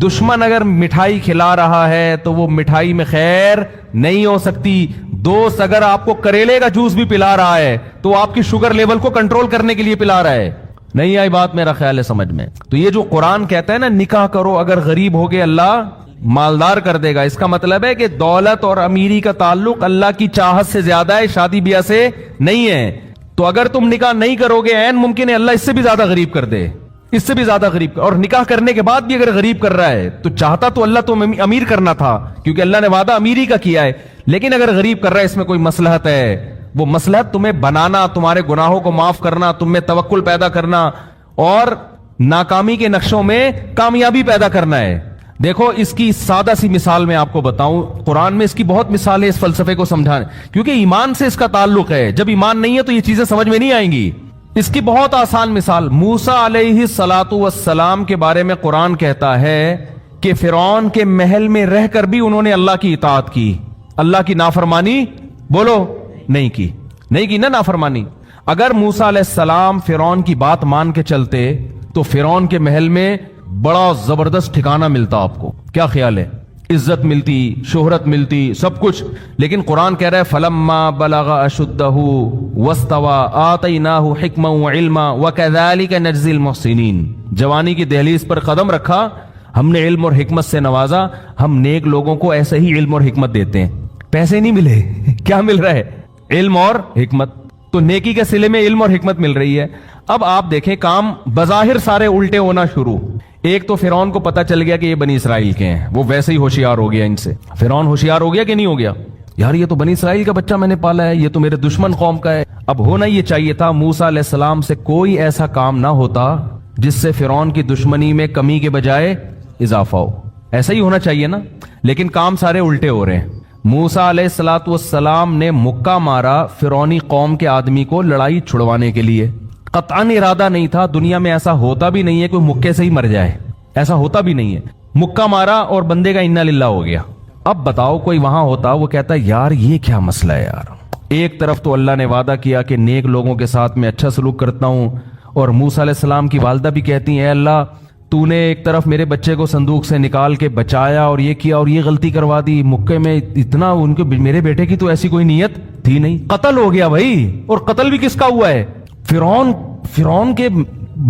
دشمن اگر مٹھائی کھلا رہا ہے تو وہ مٹھائی میں خیر نہیں ہو سکتی. دوست اگر آپ کو کریلے کا جوس بھی پلا رہا ہے تو آپ کی شوگر لیول کو کنٹرول کرنے کے لیے پلا رہا ہے. نہیں آئی بات میرا خیال ہے سمجھ میں. تو یہ جو قرآن کہتا ہے نا نکاح کرو, اگر غریب ہو گئے اللہ مالدار کر دے گا, اس کا مطلب ہے کہ دولت اور امیری کا تعلق اللہ کی چاہت سے زیادہ ہے, شادی بیاہ سے نہیں ہے. تو اگر تم نکاح نہیں کرو گے عین ممکن ہے اللہ اس سے بھی زیادہ غریب کر دے, اس سے بھی زیادہ غریب. اور نکاح کرنے کے بعد بھی اگر غریب کر رہا ہے تو چاہتا تو اللہ تو امیر کرنا تھا, کیونکہ اللہ نے وعدہ امیری کا کیا ہے. لیکن اگر غریب کر رہا ہے اس میں کوئی مصلحت ہے, وہ مصلحت تمہیں بنانا, تمہارے گناہوں کو معاف کرنا, تم میں توکل پیدا کرنا اور ناکامی کے نقشوں میں کامیابی پیدا کرنا ہے. دیکھو اس کی سادہ سی مثال میں آپ کو بتاؤں, قرآن میں اس کی بہت مثال ہے اس فلسفے کو سمجھانے, کیونکہ ایمان سے اس کا تعلق ہے. جب ایمان نہیں ہے تو یہ چیزیں سمجھ میں نہیں آئیں گی. اس کی بہت آسان مثال, موسیٰ علیہ الصلاۃ والسلام کے بارے میں قرآن کہتا ہے کہ فرعون کے محل میں رہ کر بھی انہوں نے اللہ کی اطاعت کی, اللہ کی نافرمانی بولو نہیں کی نا نافرمانی. اگر موسیٰ علیہ السلام فرعون کی بات مان کے چلتے تو فرعون کے محل میں بڑا زبردست ٹھکانہ ملتا. آپ کو کیا خیال ہے؟ عزت ملتی, شہرت ملتی, سب کچھ. لیکن قرآن کہہ رہا ہے فلما بلغ اشدہ واستوى آتیناہ حکما وعلما وکذالک نجزی المحسنین. جوانی کی دہلیز پر قدم رکھا, ہم نے علم اور حکمت سے نوازا. ہم نیک لوگوں کو ایسے ہی علم اور حکمت دیتے ہیں. پیسے نہیں ملے, کیا مل رہا ہے؟ علم اور حکمت. تو نیکی کے صلے میں علم اور حکمت مل رہی ہے. اب آپ دیکھیں کام بظاہر سارے الٹے ہونا شروع. ایک تو فرعون کو پتا چل گیا کہ یہ بنی اسرائیل کے ہیں, وہ ویسے ہی ہوشیار ہو گیا ان سے. فرعون ہوشیار ہو گیا کہ نہیں ہو گیا؟ یار یہ تو بنی اسرائیل کا بچہ میں نے پالا ہے, یہ تو میرے دشمن قوم کا ہے. اب ہونا یہ چاہیے تھا موسیٰ علیہ السلام سے کوئی ایسا کام نہ ہوتا جس سے فرعون کی دشمنی میں کمی کے بجائے اضافہ ہو. ایسا ہی ہونا چاہیے نا, لیکن کام سارے الٹے ہو رہے ہیں. موسیٰ علیہ الصلوۃ والسلام نے مکہ مارا فرعونی قوم کے آدمی کو لڑائی چھڑوانے کے لیے. قطعاً ارادہ نہیں تھا, دنیا میں ایسا ہوتا بھی نہیں ہے کوئی مکے سے ہی مر جائے, ایسا ہوتا بھی نہیں ہے. مکہ مارا اور بندے کا انا للہ ہو گیا. اب بتاؤ کوئی وہاں ہوتا وہ کہتا یار یہ کیا مسئلہ ہے یار. ایک طرف تو اللہ نے وعدہ کیا کہ نیک لوگوں کے ساتھ میں اچھا سلوک کرتا ہوں, اور موسیٰ علیہ السلام کی والدہ بھی کہتی ہیں اے اللہ تو نے ایک طرف میرے بچے کو صندوق سے نکال کے بچایا اور یہ کیا اور یہ غلطی کروا دی. مکے میں اتنا ان کے میرے بیٹے کی تو ایسی کوئی نیت تھی نہیں. قتل ہو گیا بھائی, اور قتل بھی کس کا ہوا ہے؟ فرعون کے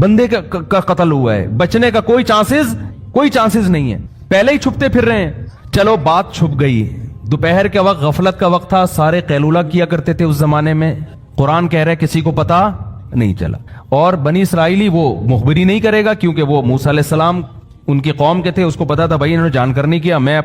بندے کا قتل ہوا ہے. بچنے کا کوئی چانسز نہیں ہے, پہلے ہی چھپتے پھر رہے ہیں. چلو بات چھپ گئی. دوپہر کے وقت غفلت کا وقت تھا, سارے قیلولہ کیا کرتے تھے اس زمانے میں. قرآن کہہ رہا ہے کسی کو پتا نہیں چلا. اور بنی اسرائیلی وہ مخبری نہیں کرے گا کیونکہ وہ موسیٰ علیہ السلام ان کی قوم کے تھے, اس کو پتا تھا بھائی انہوں نے جان کر نہیں کیا, میں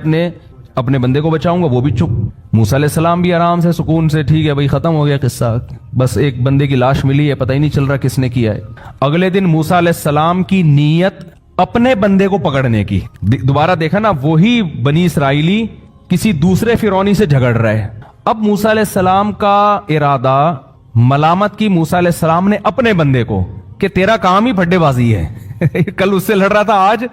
اپنے بندے کو بچاؤں گا. وہ بھی چپ. موسیٰ علیہ السلام بھی آرام سے سکون سے, ٹھیک ہے بھائی ختم ہو گیا قصہ, بس ایک بندے کی لاش ملی ہے, پتہ ہی نہیں چل رہا کس نے کیا ہے. اگلے دن موسیٰ علیہ السلام کی نیت اپنے بندے کو پکڑنے کی. دوبارہ دیکھا نا, وہی بنی اسرائیلی کسی دوسرے فرعونی سے جھگڑ رہا ہے. اب موسیٰ علیہ السلام کا ارادہ ملامت کی موسیٰ علیہ السلام نے اپنے بندے کو کہ تیرا کام ہی پھڈے بازی ہے. کل اس سے لڑ رہا تھا, آج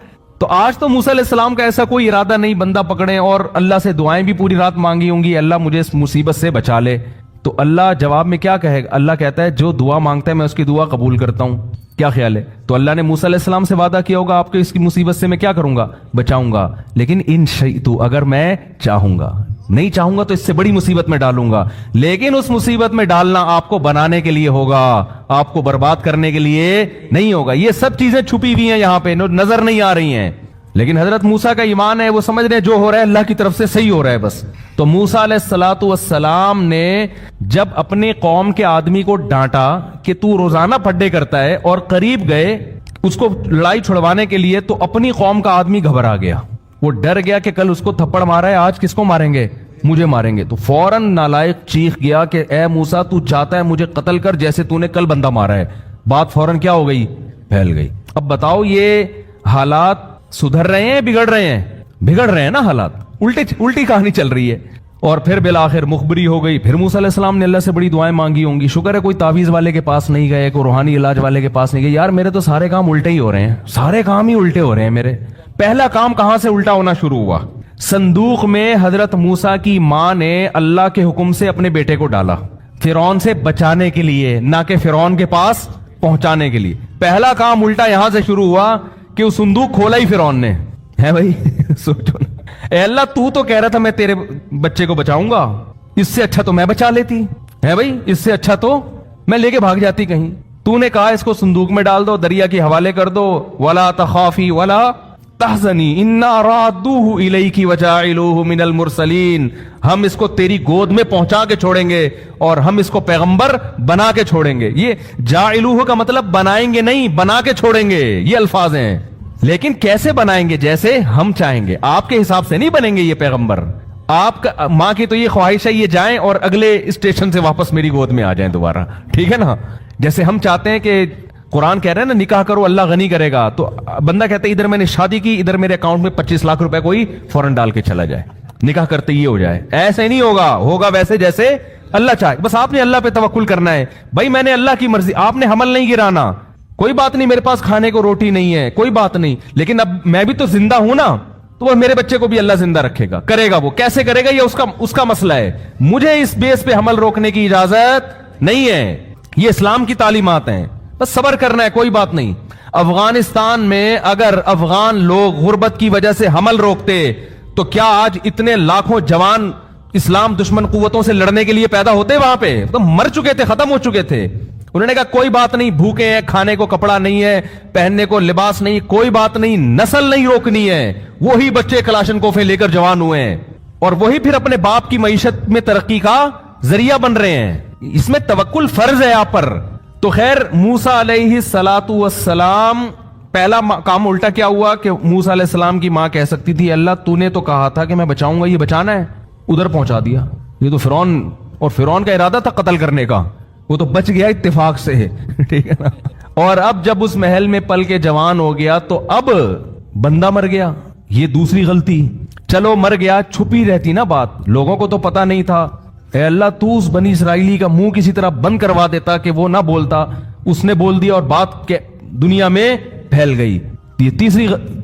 تو موسیٰ علیہ السلام کا ایسا کوئی ارادہ نہیں بندہ پکڑے, اور اللہ سے دعائیں بھی پوری رات مانگی ہوں گی اللہ مجھے اس مصیبت سے بچا لے. تو اللہ جواب میں کیا کہے گا؟ اللہ کہتا ہے جو دعا مانگتا ہے میں اس کی دعا قبول کرتا ہوں. کیا خیال ہے؟ تو اللہ نے موسیٰ علیہ السلام سے وعدہ کیا ہوگا آپ کو اس کی مصیبت سے میں کیا کروں گا؟ بچاؤں گا. لیکن ان شئتو, اگر میں چاہوں گا, نہیں چاہوں گا تو اس سے بڑی مصیبت میں ڈالوں گا. لیکن اس مصیبت میں ڈالنا آپ کو بنانے کے لیے ہوگا, آپ کو برباد کرنے کے لیے نہیں ہوگا. یہ سب چیزیں چھپی ہوئی ہیں یہاں پہ, نظر نہیں آ رہی ہیں. لیکن حضرت موسیٰ کا ایمان ہے, وہ سمجھ رہے ہیں جو ہو رہا ہے اللہ کی طرف سے صحیح ہو رہا ہے بس. تو موسیٰ علیہ الصلوۃ والسلام نے جب اپنے قوم کے آدمی کو ڈانٹا کہ تو روزانہ پڈے کرتا ہے, اور قریب گئے اس کو لڑائی چھڑوانے کے لیے, تو اپنی قوم کا آدمی گھبرا گیا, وہ ڈر گیا کہ کل اس کو تھپڑ مارا ہے, آج کس کو ماریں گے, مجھے ماریں گے. تو فوراً نالائق چیخ گیا کہ اے موسیٰ تو چاہتا ہے مجھے قتل کر جیسے تو نے کل بندہ مارا ہے. بات فوراً کیا ہو گئی, پھیل گئی. اب بتاؤ یہ حالات سدھر رہے ہیں بگڑ رہے ہیں؟ بگڑ رہے ہیں نا حالات, الٹی کہانی چل رہی ہے. اور پھر بالآخر مخبری ہو گئی. پھر موسیٰ علیہ السلام نے اللہ سے بڑی دعائیں مانگی ہوں گی. شکر ہے کوئی تعویذ والے کے پاس نہیں گئے, کوئی روحانی علاج والے کے پاس نہیں گئے. یار میرے تو سارے کام الٹے ہی ہو رہے ہیں, سارے کام ہی الٹے ہو رہے ہیں میرے. پہلا کام کہاں سے الٹا ہونا شروع ہوا؟ صندوق میں حضرت موسیٰ کی ماں نے اللہ کے حکم سے اپنے بیٹے کو ڈالا, فرعون سے بچانے کے لیے, نہ کہ فرعون کے پاس پہنچانے کے لیے. پہلا کام الٹا یہاں سے شروع ہوا کہ وہ صندوق کھولا ہی فرعون نے. ہے بھائی سوچو نا, اے اللہ تو کہہ رہا تھا میں تیرے بچے کو بچاؤں گا, اس سے اچھا تو میں بچا لیتی. ہے بھائی, اس سے اچھا تو میں لے کے بھاگ جاتی کہیں. تو نے کہا اس کو صندوق میں ڈال دو, دریا کے حوالے کر دو. ولا تخافی ولا تحزنی انا رادوہ الیک وجاعلوہ من المرسلین, ہم اس کو تیری گود میں پہنچا کے چھوڑیں گے اور ہم اس کو پیغمبر بنا کے چھوڑیں گے. یہ جاعلوہ کا مطلب بنائیں گے نہیں, بنا کے چھوڑیں گے, یہ الفاظ ہیں. لیکن کیسے بنائیں گے؟ جیسے ہم چاہیں گے, آپ کے حساب سے نہیں بنیں گے یہ پیغمبر. آپ کا ماں کی تو یہ خواہش ہے یہ جائیں اور اگلے اسٹیشن سے واپس میری گود میں آ جائیں دوبارہ, ٹھیک ہے نا. جیسے ہم چاہتے ہیں کہ قرآن کہہ رہے ہیں نا نکاح کرو اللہ غنی کرے گا, تو بندہ کہتا ہے ادھر میں نے شادی کی, ادھر میرے اکاؤنٹ میں 25 لاکھ روپے کوئی فوراً ڈال کے چلا جائے, نکاح کرتے یہ ہو جائے. ایسے نہیں ہوگا, ہوگا ویسے جیسے اللہ چاہے. بس آپ نے اللہ پہ توکل کرنا ہے. بھائی میں نے اللہ کی مرضی, آپ نے حمل نہیں گرانا, کوئی بات نہیں میرے پاس کھانے کو روٹی نہیں ہے, کوئی بات نہیں, لیکن اب میں بھی تو زندہ ہوں نا, تو وہ میرے بچے کو بھی اللہ زندہ رکھے گا, کرے گا. وہ کیسے کرے گا یہ اس کا مسئلہ ہے. مجھے اس بیس پہ حمل روکنے کی اجازت نہیں ہے. یہ اسلام کی تعلیمات ہیں, بس صبر کرنا ہے, کوئی بات نہیں. افغانستان میں اگر افغان لوگ غربت کی وجہ سے حمل روکتے تو کیا آج اتنے لاکھوں جوان اسلام دشمن قوتوں سے لڑنے کے لیے پیدا ہوتے؟ وہاں پہ تو مر چکے تھے, ختم ہو چکے تھے. انہوں نے کہا کوئی بات نہیں, بھوکے ہیں, کھانے کو کپڑا نہیں ہے, پہننے کو لباس نہیں, کوئی بات نہیں, نسل نہیں روکنی ہے. وہی بچے کلاشن کوفیں لے کر جوان ہوئے ہیں اور وہی پھر اپنے باپ کی معیشت میں ترقی کا ذریعہ بن رہے ہیں. اس میں توکل فرض ہے آپ پر. تو خیر موسیٰ علیہ الصلوۃ والسلام, پہلا کام الٹا کیا ہوا کہ موسیٰ علیہ السلام کی ماں کہہ سکتی تھی اللہ تو نے تو کہا تھا کہ میں بچاؤں گا, یہ بچانا ہے, ادھر پہنچا دیا. یہ تو فرعون, اور فرعون کا ارادہ تھا قتل کرنے کا, وہ تو بچ گیا اتفاق سے, ٹھیک ہے نا. اور اب جب اس محل میں پل کے جوان ہو گیا تو اب بندہ مر گیا, یہ دوسری غلطی. چلو مر گیا, چھپی رہتی نا بات, لوگوں کو تو پتا نہیں تھا. اے اللہ تو اس بنی اسرائیلی کا منہ کسی طرح بند کروا دیتا کہ وہ نہ بولتا, اس نے بول دیا اور بات دنیا میں پھیل گئی. یہ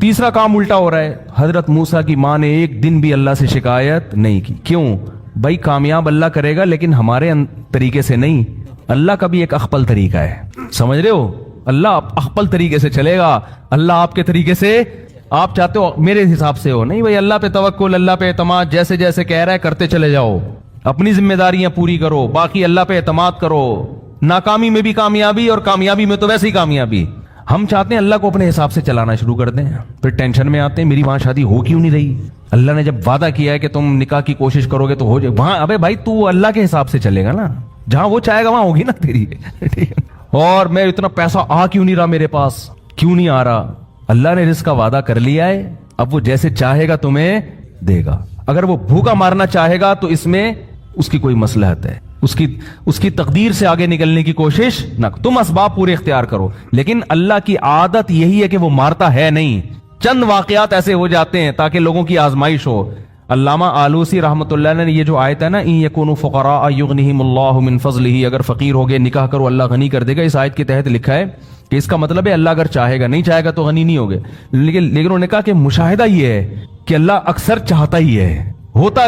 تیسرا کام الٹا ہو رہا ہے. حضرت موسیٰ کی ماں نے ایک دن بھی اللہ سے شکایت نہیں کی. کیوں بھائی؟ کامیاب اللہ کرے گا لیکن ہمارے طریقے سے نہیں. اللہ کا بھی ایک اخپل طریقہ ہے, سمجھ رہے ہو؟ اللہ اخپل طریقے سے چلے گا. اللہ آپ کے طریقے سے, آپ چاہتے ہو میرے حساب سے ہو, نہیں بھائی اللہ پہ توکل, اللہ پہ اعتماد, جیسے جیسے کہہ رہا ہے کرتے چلے جاؤ, اپنی ذمہ داریاں پوری کرو, باقی اللہ پہ اعتماد کرو. ناکامی میں بھی کامیابی اور کامیابی میں تو ویسے ہی کامیابی. ہم چاہتے ہیں اللہ کو اپنے حساب سے چلانا شروع کر دیں, پھر ٹینشن میں آتے ہیں میری وہاں شادی ہو کیوں نہیں رہی. اللہ نے جب وعدہ کیا ہے کہ تم نکاح کی کوشش کرو گے تو ہو جائے, وہاں ابے بھائی تو اللہ کے حساب سے چلے گا نا, جہاں وہ چاہے گا وہاں ہوگی نا تیری. اور میں اتنا پیسہ آ کیوں نہیں رہا میرے پاس, کیوں نہیں آ رہا؟ اللہ نے رزق کا وعدہ کر لیا ہے, اب وہ جیسے چاہے گا تمہیں دے گا. اگر وہ بھوکا مارنا چاہے گا تو اس میں اس کی کوئی مصلحت ہے, اس کی تقدیر سے آگے نکلنے کی کوشش نہ, تم اسباب پورے اختیار کرو. لیکن اللہ کی عادت یہی ہے کہ وہ مارتا ہے نہیں, چند واقعات ایسے ہو جاتے ہیں تاکہ لوگوں کی آزمائش ہو. علامہ آلوسی رحمۃ اللہ نے یہ جو آیت ہے نا ان یکونوا فقراء یغنیہم اللہ من فضلہ, اگر فقیر ہو گئے نکاح کرو اللہ غنی کر دے گا, اس آیت کے تحت لکھا ہے کہ اس کا مطلب ہے اللہ اگر چاہے گا, نہیں چاہے گا تو غنی نہیں ہوگے. لیکن انہوں نے کہا کہ مشاہدہ یہ ہے کہ اللہ اکثر چاہتا ہی ہے, ہوتا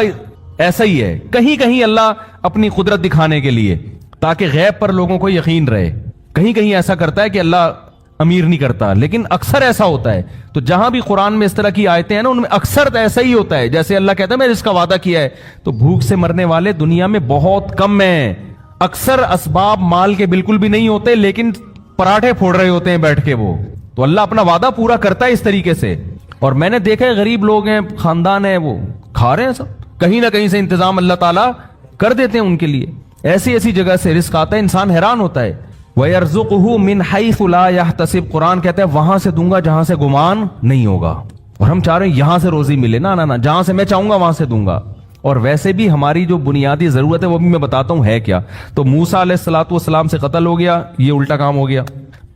ایسا ہی ہے. کہیں کہیں اللہ اپنی قدرت دکھانے کے لیے تاکہ غیب پر لوگوں کو یقین رہے, کہیں کہیں ایسا کرتا ہے کہ اللہ امیر نہیں کرتا, لیکن اکثر ایسا ہوتا ہے. تو جہاں بھی قرآن میں اس طرح کی آیتیں ہیں نا ان میں اکثر ایسا ہی ہوتا ہے. جیسے اللہ کہتا ہے میں اس کا وعدہ کیا ہے, تو بھوک سے مرنے والے دنیا میں بہت کم ہیں. اکثر اسباب مال کے بالکل بھی نہیں ہوتے لیکن پراٹھے پھوڑ رہے ہوتے ہیں بیٹھ کے وہ. تو اللہ اپنا وعدہ پورا کرتا ہے اس طریقے سے. اور میں نے دیکھا ہے غریب لوگ ہیں, خاندان ہے, وہ کھا رہے ہیں سب, کہیں نہ کہیں سے انتظام اللہ تعالیٰ کر دیتے ہیں ان کے لیے. ایسی ایسی جگہ سے رزق آتا ہے, انسان حیران ہوتا ہے. وَيَرْزُقُهُ مِنْ حَيْثُ لَا يَحْتَسِبُ, قرآن کہتا ہے وہاں سے دوں گا جہاں سے گمان نہیں ہوگا. اور ہم چاہ رہے ہیں یہاں سے روزی ملے, نہ جہاں سے میں چاہوں گا وہاں سے دوں گا. اور ویسے بھی ہماری جو بنیادی ضرورت ہے وہ بھی میں بتاتا ہوں ہے کیا. تو موسیٰ علیہ الصلوۃ والسلام سے قتل ہو گیا, یہ الٹا کام ہو گیا.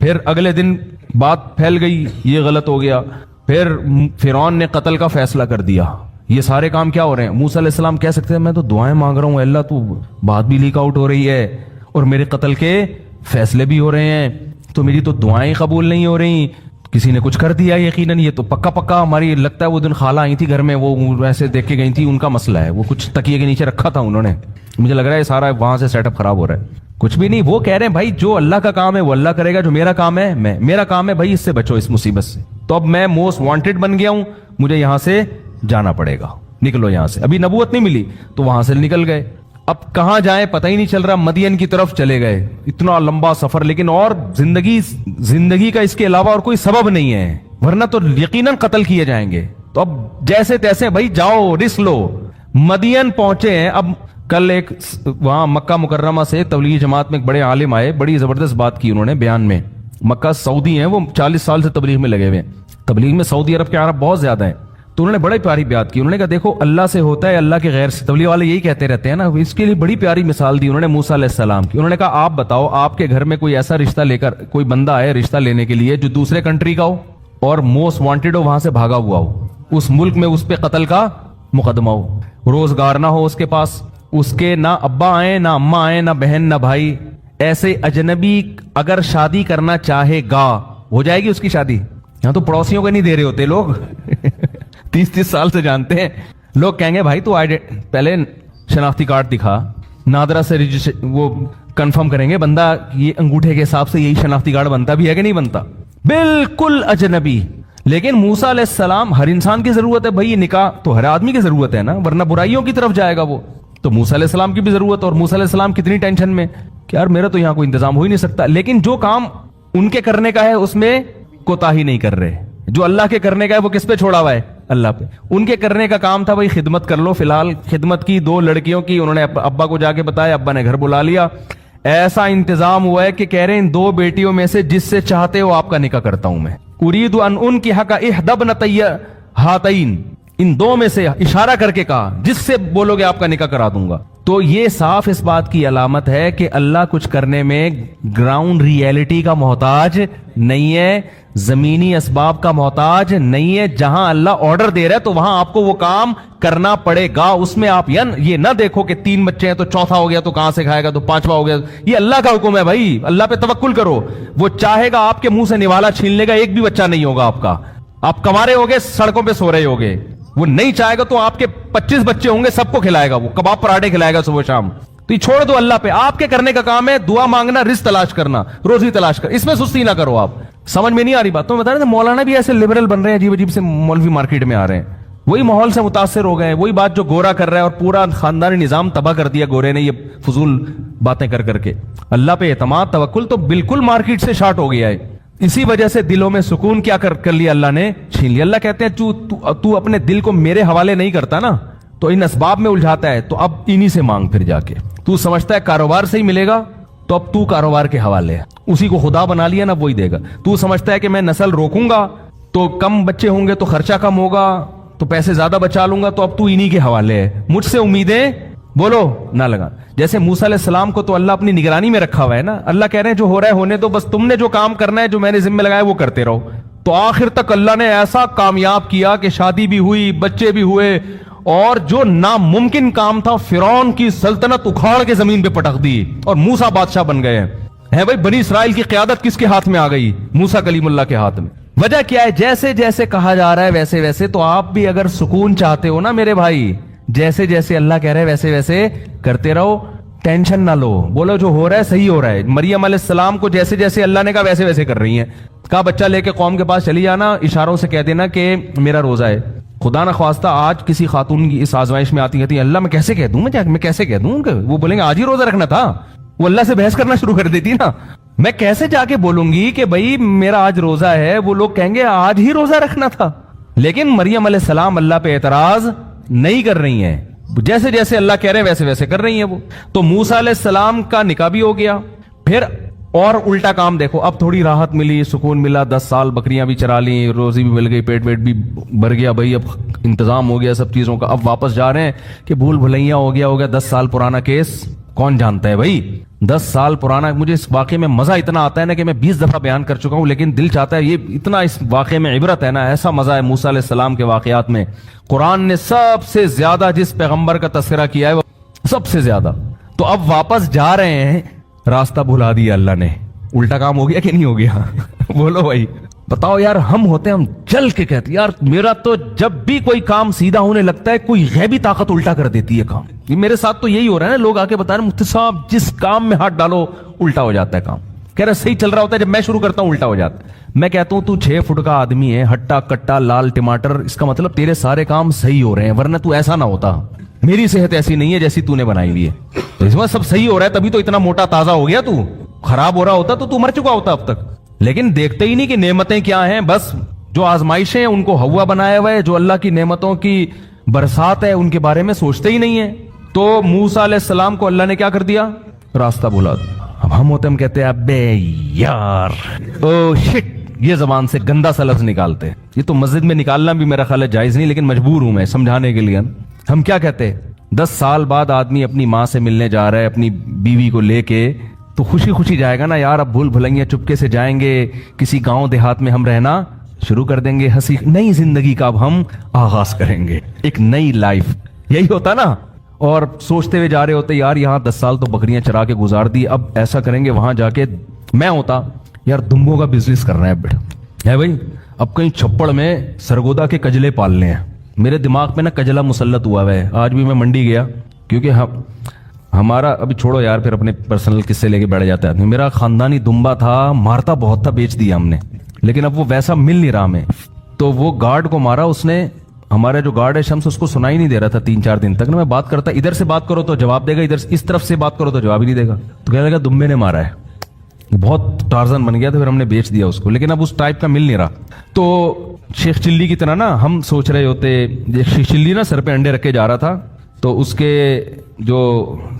پھر اگلے دن بات پھیل گئی, یہ غلط ہو گیا. پھر فرعون نے قتل کا فیصلہ کر دیا. یہ سارے کام کیا ہو رہے ہیں؟ موسیٰ علیہ السلام کہہ سکتے ہیں میں تو دعائیں مانگ رہا ہوں, اللہ تو بات بھی لیک آؤٹ ہو رہی ہے اور میرے قتل کے فیصلے بھی ہو رہے ہیں, تو میری تو دعائیں قبول نہیں ہو رہی, کسی نے کچھ کر دیا یقیناً. یہ تو پکا ہماری لگتا ہے وہ دن خالہ آئی تھی گھر میں, وہ ایسے دیکھ کے گئی تھی, ان کا مسئلہ ہے, وہ کچھ تکیے کے نیچے رکھا تھا انہوں نے, مجھے لگ رہا ہے سارا وہاں سے سیٹ اپ خراب ہو رہا ہے. کچھ بھی نہیں, وہ کہہ رہے ہیں بھائی جو اللہ کا کام ہے وہ اللہ کرے گا, جو میرا کام ہے میرا کام ہے بھائی اس سے بچو, اس مصیبت سے. تو اب میں موسٹ وانٹیڈ بن گیا ہوں, مجھے یہاں سے جانا پڑے گا, نکلو یہاں سے. ابھی نبوت نہیں ملی تو وہاں سے نکل گئے. اب کہاں جائیں پتہ ہی نہیں چل رہا, مدین کی طرف چلے گئے. اتنا لمبا سفر, لیکن اور زندگی کا اس کے علاوہ اور کوئی سبب نہیں ہے, ورنہ تو یقیناً قتل کیے جائیں گے. تو اب جیسے تیسے بھائی جاؤ, رسک لو. مدین پہنچے ہیں. اب کل ایک وہاں مکہ مکرمہ سے تبلیغی جماعت میں ایک بڑے عالم آئے, بڑی زبردست بات کی انہوں نے بیان میں. مکہ سعودی ہیں, وہ 40 سال سے تبلیغ میں لگے ہوئے ہیں. تبلیغ میں سعودی عرب کے عرب بہت زیادہ ہیں. تو انہوں نے بڑی پیاری بات کی. انہوں نے کہا دیکھو اللہ سے ہوتا ہے, اللہ کے غیر سے. تبلیغ والے یہی کہتے رہتے ہیں نا. اس کے لیے بڑی پیاری مثال دی انہوں نے موسیٰ علیہ السلام کی. انہوں نے کہا آپ بتاؤ, آپ کے گھر میں کوئی ایسا رشتہ لے کر کوئی بندہ آئے رشتہ لینے کے لیے جو دوسرے کنٹری کا ہو اور موسٹ وانٹیڈ ہو, وہاں سے بھاگا ہوا ہو, اس ملک میں اس پہ قتل کا مقدمہ ہو, روزگار نہ ہو اس کے پاس, اس کے نہ ابا آئے نہ اماں آئے نہ بہن نہ بھائی. ایسے اجنبی اگر شادی کرنا چاہے گا ہو جائے گی اس کی شادی. یہاں تو پڑوسیوں کو نہیں دے رہے ہوتے لوگ 30 سال سے جانتے ہیں لوگ. کہیں گے بھائی تو پہلے شناختی کارڈ دکھا, نادرا سے وہ کنفرم کریں گے بندہ یہ انگوٹھے کے حساب سے یہی شناختی کارڈ بنتا بھی ہے کہ نہیں بنتا, بالکل اجنبی. لیکن موسیٰ علیہ السلام, ہر انسان کی ضرورت ہے بھائی, یہ نکاح تو ہر آدمی کی ضرورت ہے نا, ورنہ برائیوں کی طرف جائے گا وہ. تو موسیٰ علیہ السلام کی بھی ضرورت, اور موسیٰ علیہ السلام کتنی ٹینشن میں کہ یار میرا تو یہاں کوئی انتظام ہو ہی نہیں سکتا. لیکن جو کام ان کے کرنے کا ہے اس میں کوتاہی نہیں کر رہے. جو اللہ کے کرنے کا ہے وہ کس پہ چھوڑا ہوا ہے؟ اللہ پہ. ان کے کرنے کا کام تھا بھائی خدمت کر لو. فی الحال خدمت کی 2 لڑکیوں کی, انہوں نے ابا کو جا کے بتایا, ابا نے گھر بلا لیا. ایسا انتظام ہوا ہے کہ کہہ رہے ہیں ان 2 بیٹیوں میں سے جس سے چاہتے ہو آپ کا نکاح کرتا ہوں میں. اريد ان انكحك احدى ابنتي هاتين, ان 2 میں سے اشارہ کر کے کہا جس سے بولو گے آپ کا نکاح کرا دوں گا. تو یہ صاف اس بات کی علامت ہے کہ اللہ کچھ کرنے میں گراؤنڈ ریئلٹی کا محتاج نہیں ہے, زمینی اسباب کا محتاج نہیں ہے. جہاں اللہ آرڈر دے رہا ہے تو وہاں آپ کو وہ کام کرنا پڑے گا. اس میں آپ یہ نہ دیکھو کہ 3 بچے ہیں تو چوتھا ہو گیا تو کہاں سے کھائے گا, تو 5واں ہو گیا. یہ اللہ کا حکم ہے بھائی, اللہ پہ توکل کرو. وہ چاہے گا آپ کے منہ سے نوالا چھین لے گا, ایک بھی بچہ نہیں ہوگا آپ کا. آپ کما رہے ہوگے, سڑکوں پہ سو رہے ہوگے. وہ نہیں چاہے گا تو آپ کے 25 بچے ہوں گے, سب کو کھلائے گا, وہ کباب پراٹھے کھلائے گا صبح شام. تو یہ چھوڑ دو اللہ پہ. آپ کے کرنے کا کام ہے دعا مانگنا, رزق تلاش کرنا, روزی تلاش کر. اس میں سستی نہ کرو آپ. سمجھ میں نہیں آ رہی بات تو بتا رہے تھے, مولانا بھی ایسے لبرل بن رہے ہیں, عجیب عجیب سے مولوی مارکیٹ میں آ رہے ہیں, وہی ماحول سے متاثر ہو گئے. وہی بات جو گورا کر رہا ہے اور پورا خاندانی نظام تباہ کر دیا گورے نے, یہ فضول باتیں کر کر کے. اللہ پہ اعتماد توکل تو بالکل مارکیٹ سے شارٹ ہو گیا ہے. اسی وجہ سے دلوں میں سکون کیا کر لیا اللہ نے, چھین لیا. اللہ کہتے ہیں تو اپنے دل کو میرے حوالے نہیں کرتا نا, تو ان اسباب میں الجھاتا ہے, تو اب انہی سے مانگ. پھر جا کے تو سمجھتا ہے کاروبار سے ہی ملے گا, تو اب تو کاروبار کے حوالے ہے. اسی کو خدا بنا لیا نا, وہی دے گا. تو سمجھتا ہے کہ میں نسل روکوں گا تو کم بچے ہوں گے تو خرچہ کم ہوگا تو پیسے زیادہ بچا لوں گا, تو اب تو انہی کے حوالے ہے. مجھ سے امیدیں بولو نہ لگا. جیسے موسیٰ علیہ السلام کو تو اللہ اپنی نگرانی میں رکھا ہوا ہے نا. اللہ کہہ رہے ہیں جو ہو رہا ہے ہونے دو, بس تم نے جو کام کرنا ہے, جو میں نے ذمہ لگایا وہ کرتے رہو. تو آخر تک اللہ نے ایسا کامیاب کیا کہ شادی بھی ہوئی, بچے بھی ہوئے, اور جو ناممکن کام تھا فرعون کی سلطنت اکھاڑ کے زمین پہ پٹک دی اور موسیٰ بادشاہ بن گئے ہیں بھائی. بنی اسرائیل کی قیادت کس کے ہاتھ میں آ گئی؟ موسیٰ کلیم اللہ کے ہاتھ میں. وجہ کیا ہے؟ جیسے جیسے کہا جا رہا ہے ویسے ویسے. تو آپ بھی اگر سکون چاہتے ہو نا میرے بھائی, جیسے جیسے اللہ کہہ رہے ہیں ویسے ویسے کرتے رہو, ٹینشن نہ لو. بولو جو ہو رہا ہے صحیح ہو رہا ہے. مریم علیہ السلام کو جیسے جیسے اللہ نے کہا ویسے ویسے کر رہی ہیں. کہا بچہ لے کے قوم کے پاس چلی جانا, اشاروں سے کہہ دینا کہ میرا روزہ ہے. خدا نہ خواستہ آج کسی خاتون کی اس آزمائش میں آتی کہتی اللہ میں کیسے کہہ دوں, میں کیسے کہہ دوں. وہ بولیں گے آج ہی روزہ رکھنا تھا. وہ اللہ سے بحث کرنا شروع کر دیتی نا, میں کیسے جا کے بولوں گی کہ بھائی میرا آج روزہ ہے. وہ لوگ کہیں گے آج ہی روزہ رکھنا تھا. لیکن مریم علیہ السلام اللہ پہ اعتراض نہیں کر رہی ہیں, جیسے جیسے اللہ کہہ رہے ہیں ویسے ویسے کر رہی ہیں وہ. تو موسیٰ علیہ السلام کا نکاح بھی ہو گیا. پھر اور الٹا کام دیکھو, اب تھوڑی راحت ملی, سکون ملا, 10 سال بکریاں بھی چرا لی, روزی بھی مل گئی, پیٹ ویٹ بھی بھر گیا, بھائی اب انتظام ہو گیا سب چیزوں کا. اب واپس جا رہے ہیں کہ بھول بھلائیاں ہو گیا 10 سال پرانا کیس کون جانتا ہے بھائی, 10 سال پرانا. مجھے اس واقعے میں مزہ اتنا آتا ہے نا کہ میں 20 دفعہ بیان کر چکا ہوں, لیکن دل چاہتا ہے یہ اتنا اس واقعے میں عبرت ہے نا, ایسا مزہ ہے موسیٰ علیہ السلام کے واقعات میں. قرآن نے سب سے زیادہ جس پیغمبر کا تذکرہ کیا ہے وہ سب سے زیادہ. تو اب واپس جا رہے ہیں, راستہ بھلا دیا اللہ نے. الٹا کام ہو گیا کہ نہیں ہو گیا؟ بولو بھائی, بتاؤ یار. ہم ہوتے ہیں, ہم چل کے کہتے یار میرا تو جب بھی کوئی کام سیدھا ہونے لگتا ہے کوئی غیبی طاقت الٹا کر دیتی ہے کام. یہ میرے ساتھ تو یہی ہو رہا ہے نا, لوگ آ کے بتا رہے ہیں مفتی صاحب جس کام میں ہاتھ ڈالو الٹا ہو جاتا ہے کام. کہہ رہے صحیح چل رہا ہوتا ہے, جب میں شروع کرتا ہوں الٹا ہو جاتا ہے. میں کہتا ہوں تو 6 فٹ کا آدمی ہے, ہٹا کٹا لال ٹماٹر, اس کا مطلب تیرے سارے کام صحیح ہو رہے ہیں, ورنہ تو ایسا نہ ہوتا. میری صحت ایسی نہیں ہے جیسی تو نے بنائی ہوئی ہے, تو اس میں سب صحیح ہو رہا ہے تبھی تو اتنا موٹا تازہ ہو گیا. تو خراب ہو رہا ہوتا تو مر چکا ہوتا اب تک. لیکن دیکھتے ہی نہیں کہ نعمتیں کیا ہیں, بس جو آزمائشیں ہیں ان کو ہوا بنایا ہوا ہے, جو اللہ کی نعمتوں کی برسات ہے ان کے بارے میں سوچتے ہی نہیں ہے. تو موسیٰ علیہ السلام کو اللہ نے کیا کر دیا, راستہ بھلا دیا. اب ہم ہوتے ہم کہتے ہیں ابے یار, او شٹ, یہ زبان سے گندا سا لفظ نکالتے. یہ تو مسجد میں نکالنا بھی میرا خیال ہے جائز نہیں, لیکن مجبور ہوں میں سمجھانے کے لیے. ہم کیا کہتے ہیں, 10 سال بعد آدمی اپنی ماں سے ملنے جا رہا ہے اپنی بیوی کو لے کے, تو خوشی خوشی جائے گا نا یار. اب بھول بھلائیاں چپکے سے جائیں گے, کسی گاؤں دیہات میں ہم رہنا شروع کر دیں گے, ہنسی نئی زندگی کا اب ہم آغاز کریں گے, ایک نئی لائف. یہی ہوتا نا. اور سوچتے ہوئے جا رہے ہوتے یار یہاں 10 سال تو بکریاں چرا کے گزار دی, اب ایسا کریں گے وہاں جا کے. میں ہوتا یار دمبوں کا بزنس کرنا ہے بیٹا ہے بھائی, اب کہیں چھپڑ میں سرگودا کے کجلے پالنے ہیں. میرے دماغ میں نا کجلا مسلط ہوا ہے. آج بھی میں منڈی گیا, کیونکہ ہمارا ابھی چھوڑو یار, پھر اپنے پرسنل قصے لے کے بیٹھ جاتا ہے. میرا خاندانی دمبا تھا, مارتا بہت تھا, بیچ دیا ہم نے, لیکن اب وہ ویسا مل نہیں رہا ہمیں. تو وہ گارڈ کو مارا اس نے, ہمارا جو گارڈ ہے شمس, اس کو سنائی نہیں دے رہا تھا 3-4 دن تک نا. میں بات کرتا, ادھر سے بات کرو تو جواب دے گا, ادھر اس طرف سے بات کرو تو جواب ہی نہیں دے گا. تو کہنے لگا دمبے نے مارا ہے. بہت ٹارزن بن گیا تھا, پھر ہم نے بیچ دیا اس کو. لیکن اب اس ٹائپ کا مل نہیں رہا. تو شیخ چلی کی طرح نا ہم سوچ رہے ہوتے, شیخ چلی نا سر پہ انڈے رکھ کے جا رہا تھا, تو اس کے جو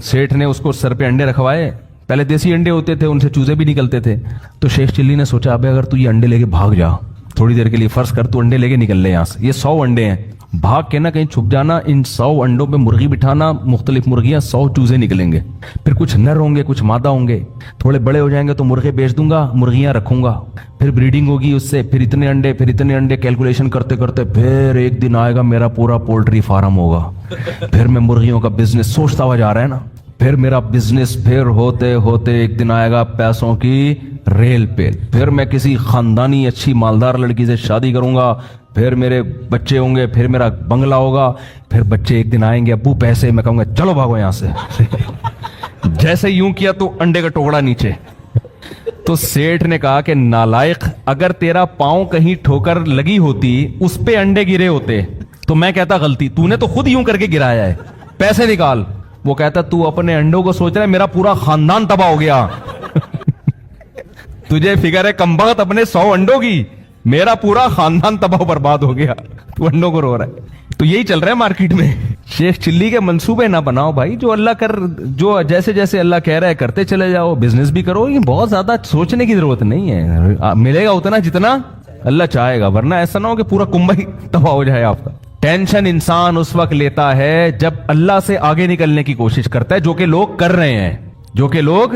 سیٹھ نے اس کو سر پہ انڈے رکھوائے. پہلے دیسی انڈے ہوتے تھے, ان سے چوزے بھی نکلتے تھے. تو شیخ چلی نے سوچا ابے اگر تو یہ انڈے لے کے بھاگ جا تھوڑی دیر کے لیے, فرض کر تو انڈے لے کے نکل لے یہاں سے, یہ 100 انڈے ہیں, بھاگ کے نا کہیں چھپ جانا, ان 100 انڈوں پہ مرغی بٹھانا, مختلف مرغیاں, 100 چوزے نکلیں گے. پھر کچھ نر ہوں گے کچھ مادہ ہوں گے, تھوڑے بڑے ہو جائیں گے تو مرغے بیچ دوں گا, مرغیاں رکھوں گا, پھر بریڈنگ ہوگی اس سے, پھر اتنے انڈے کیلکولیشن کرتے کرتے پھر ایک دن آئے گا میرا پورا پولٹری فارم ہوگا. پھر میں مرغیوں کا بزنس سوچتا ہوا جا رہا ہے نا, پھر میرا بزنس پھر ہوتے ہوتے ایک دن آئے گا پیسوں کی ریل پہ, پھر میں کسی خاندانی اچھی مالدار لڑکی سے شادی کروں گا, پھر میرے بچے ہوں گے, پھر میرا بنگلہ ہوگا, پھر بچے ایک دن آئیں گے ابو پیسے, میں کہوں گا چلو بھاگو یہاں سے. جیسے یوں کیا تو انڈے کا ٹکڑا نیچے. تو سیٹھ نے کہا کہ نالائق, اگر تیرا پاؤں کہیں ٹھوکر لگی ہوتی اس پہ انڈے گرے ہوتے تو میں کہتا غلطی, تو نے تو خود یوں کر کے گرایا ہے, پیسے نکال. وہ کہتا تو اپنے انڈوں کو سوچ رہا ہے, میرا پورا خاندان تباہ ہو گیا. تجھے فکر ہے کمبخت اپنے 100 انڈوں کی, میرا پورا خاندان تباہ برباد ہو گیا, تو انڈوں کو رو رہا ہے. تو یہی چل رہا ہے مارکیٹ میں. شیخ چلی کے منصوبے نہ بناؤ بھائی, جو اللہ جو جیسے جیسے اللہ کہہ رہا ہے کرتے چلے جاؤ, بزنس بھی کرو. یہ بہت زیادہ سوچنے کی ضرورت نہیں ہے, ملے گا اتنا جتنا اللہ چاہے گا, ورنہ ایسا نہ ہو کہ پورا کنبہ ہی تباہ ہو جائے آپ کا. ٹینشن انسان اس وقت لیتا ہے جب اللہ سے آگے نکلنے کی کوشش کرتا ہے, جو کہ لوگ کر رہے ہیں. جو کہ لوگ,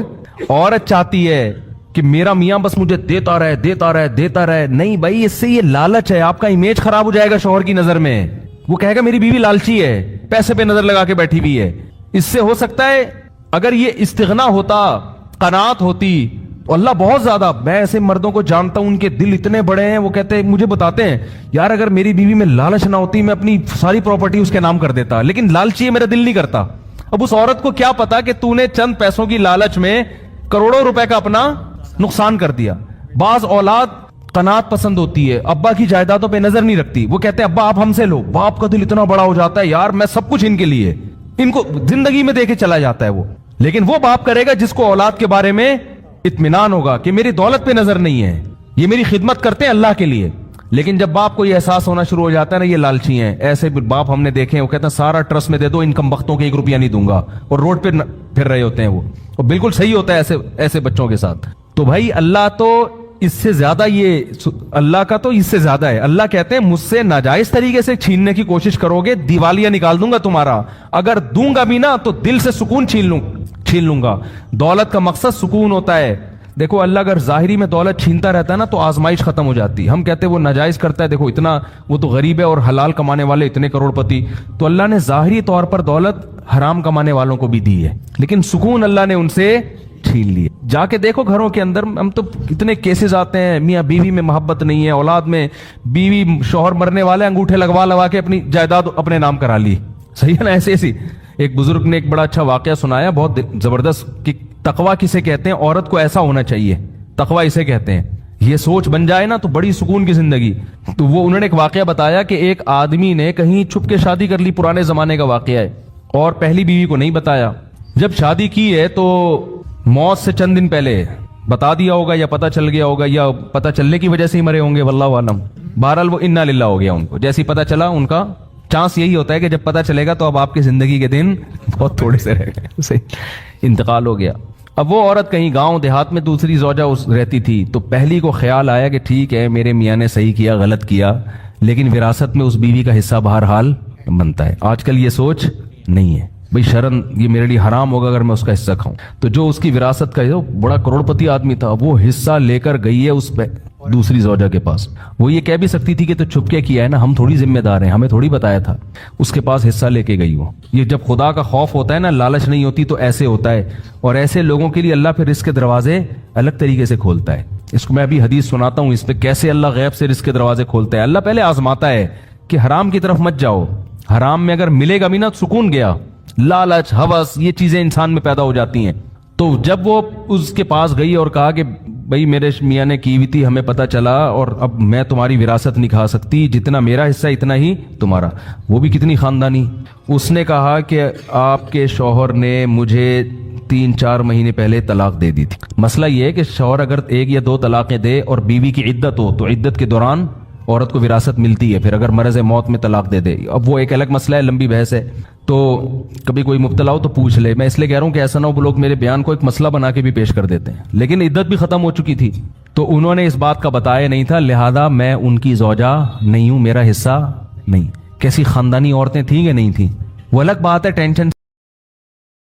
عورت چاہتی ہے کہ میرا میاں بس مجھے دیتا رہے. نہیں بھائی, اس سے یہ لالچ ہے, آپ کا امیج خراب ہو جائے گا شوہر کی نظر میں. وہ کہے گا میری بیوی لالچی ہے, پیسے پہ نظر لگا کے بیٹھی ہوئی ہے. اس سے ہو سکتا ہے اگر یہ استغنا ہوتا, قناعت ہوتی, اللہ بہت زیادہ, میں ایسے مردوں کو جانتا ہوں ان کے دل اتنے بڑے ہیں, وہ کہتے ہیں مجھے بتاتے ہیں یار اگر میری بیوی میں لالچ نہ ہوتی میں اپنی ساری پراپرٹی اس کے نام کر دیتا, لیکن لالچی ہے, میرا دل نہیں کرتا. اب اس عورت کو کیا پتا کہ تو نے چند پیسوں کی لالچ میں کروڑوں روپے کا اپنا نقصان کر دیا. بعض اولاد قناعت پسند ہوتی ہے, ابا کی جائیدادوں پہ نظر نہیں رکھتی. وہ کہتے ہیں ابا آپ ہم سے لو, باپ کا دل اتنا بڑا ہو جاتا ہے یار میں سب کچھ ان کے لیے, ان کو زندگی میں دے کے چلا جاتا ہے وہ. لیکن وہ باپ کرے گا جس کو اولاد کے بارے میں اطمینان ہوگا کہ میری دولت پہ نظر نہیں ہے, یہ میری خدمت کرتے ہیں اللہ کے لیے. لیکن جب باپ کو یہ احساس ہونا شروع ہو جاتا ہے نا یہ لالچی ہیں، ایسے باپ ہم نے دیکھے ہیں، وہ کہتے ہیں سارا ٹرسٹ میں دے دو، انکم بختوں کے 1 روپیہ نہیں دوں گا، اور روڈ پہ پھر رہے ہوتے ہیں وہ، اور بالکل صحیح ہوتا ہے ایسے بچوں کے ساتھ۔ تو بھائی اللہ تو اس سے زیادہ، یہ اللہ کا تو اس سے زیادہ ہے۔ اللہ کہتے ہیں مجھ سے ناجائز طریقے سے چھیننے کی کوشش کرو گے دیوالیہ نکال دوں گا تمہارا، اگر دوں گا بھی نا تو دل سے سکون چھین لوں گا۔ دولت کا مقصد سکون ہوتا ہے۔ دیکھو اللہ اگر ظاہری میں دولت چھینتا رہتا ہے نا تو آزمائش ختم ہو جاتی۔ ہم کہتے ہیں وہ ناجائز کرتا ہے، دیکھو اتنا، وہ تو غریب ہے اور حلال کمانے والے اتنے کروڑ پتی، تو اللہ نے ظاہری طور پر دولت حرام کمانے والوں کو بھی دی ہے، لیکن سکون اللہ نے ان سے چھین لیے۔ جا کے دیکھو گھروں کے اندر، ہم تو اتنے کیسز آتے ہیں، میاں بیوی میں محبت نہیں ہے، اولاد میں، بیوی شوہر مرنے والے انگوٹھے لگوا کے اپنی جائیداد اپنے نام کرا لی، صحیح ہے نا؟ ایسی ایک بزرگ نے ایک بڑا اچھا واقعہ سنایا، بہت زبردست، کہ تقویٰ کسے کہتے ہیں؟ عورت کو ایسا ہونا چاہیے، تقویٰ اسے کہتے ہیں۔ یہ سوچ بن جائے نا تو بڑی سکون کی زندگی۔ تو وہ انہوں نے ایک واقعہ بتایا کہ ایک آدمی نے کہیں چھپ کے شادی کر لی، پرانے زمانے کا واقعہ ہے، اور پہلی بیوی کو نہیں بتایا۔ جب شادی کی ہے تو موت سے چند دن پہلے بتا دیا ہوگا، یا پتہ چل گیا ہوگا، یا پتہ چلنے کی وجہ سے ہی مرے ہوں گے، واللہ عالم۔ بہرحال وہ انا للہ ہو گیا ان کو، جیسے ہی پتہ چلا ان کا چانس یہی ہوتا ہے کہ جب پتہ چلے گا تو اب آپ کی زندگی کے دن بہت تھوڑے سے رہ گئے، صحیح، انتقال ہو گیا۔ اب وہ عورت کہیں گاؤں دیہات میں دوسری زوجہ رہتی تھی، تو پہلی کو خیال آیا کہ ٹھیک ہے میرے میاں نے صحیح کیا، غلط کیا، لیکن وراثت میں اس بیوی کا حصہ بہرحال بنتا ہے۔ آج کل یہ سوچ نہیں ہے، بھئی شرن یہ میرے لیے حرام ہوگا اگر میں اس کا حصہ کھاؤں۔ تو جو اس کی وراثت کا بڑا کروڑ پتی آدمی تھا، وہ حصہ لے کر گئی ہے اس دوسری زوجہ کے پاس۔ وہ یہ کہہ بھی سکتی تھی کہ تو چھپ کے کیا ہے نا، ہم تھوڑی ذمہ دار ہیں، ہمیں تھوڑی بتایا تھا۔ اس کے پاس حصہ لے کے گئی وہ۔ یہ جب خدا کا خوف ہوتا ہے نا، لالچ نہیں ہوتی، تو ایسے ہوتا ہے، اور ایسے لوگوں کے لیے اللہ پھر رزق کے دروازے الگ طریقے سے کھولتا ہے۔ اس کو میں ابھی حدیث سناتا ہوں، اس پہ کیسے اللہ غیب سے رزق کے دروازے کھولتا ہے۔ اللہ پہلے آزماتا ہے کہ حرام کی طرف مت جاؤ، حرام میں اگر ملے گا بھی نا سکون گیا، لالچ، ہوس، یہ چیزیں انسان میں پیدا ہو جاتی ہیں۔ تو جب وہ اس کے پاس گئی اور کہا کہ بھائی میرے میاں نے کی ہوئی تھی، ہمیں پتہ چلا، اور اب میں تمہاری وراثت نہیں کھا سکتی، جتنا میرا حصہ اتنا ہی تمہارا، وہ بھی کتنی خاندانی۔ اس نے کہا کہ آپ کے شوہر نے مجھے 3-4 مہینے پہلے طلاق دے دی تھی۔ مسئلہ یہ ہے کہ شوہر اگر 1 یا 2 طلاقیں دے اور بیوی کی عدت ہو تو عدت کے دوران عورت کو وراثت ملتی ہے، پھر اگر مرض موت میں طلاق دے دے، اب وہ ایک الگ مسئلہ ہے، لمبی بحث ہے، تو کبھی کوئی مبتلا ہو تو پوچھ لے۔ میں اس لیے کہہ رہا ہوں کہ ایسا نہ ہو وہ لوگ میرے بیان کو ایک مسئلہ بنا کے بھی پیش کر دیتے ہیں، لیکن عدت بھی ختم ہو چکی تھی، تو انہوں نے اس بات کا بتایا نہیں تھا، لہذا میں ان کی زوجہ نہیں ہوں، میرا حصہ نہیں۔ کیسی خاندانی عورتیں تھیں کہ نہیں تھیں، وہ الگ بات ہے، ٹینشن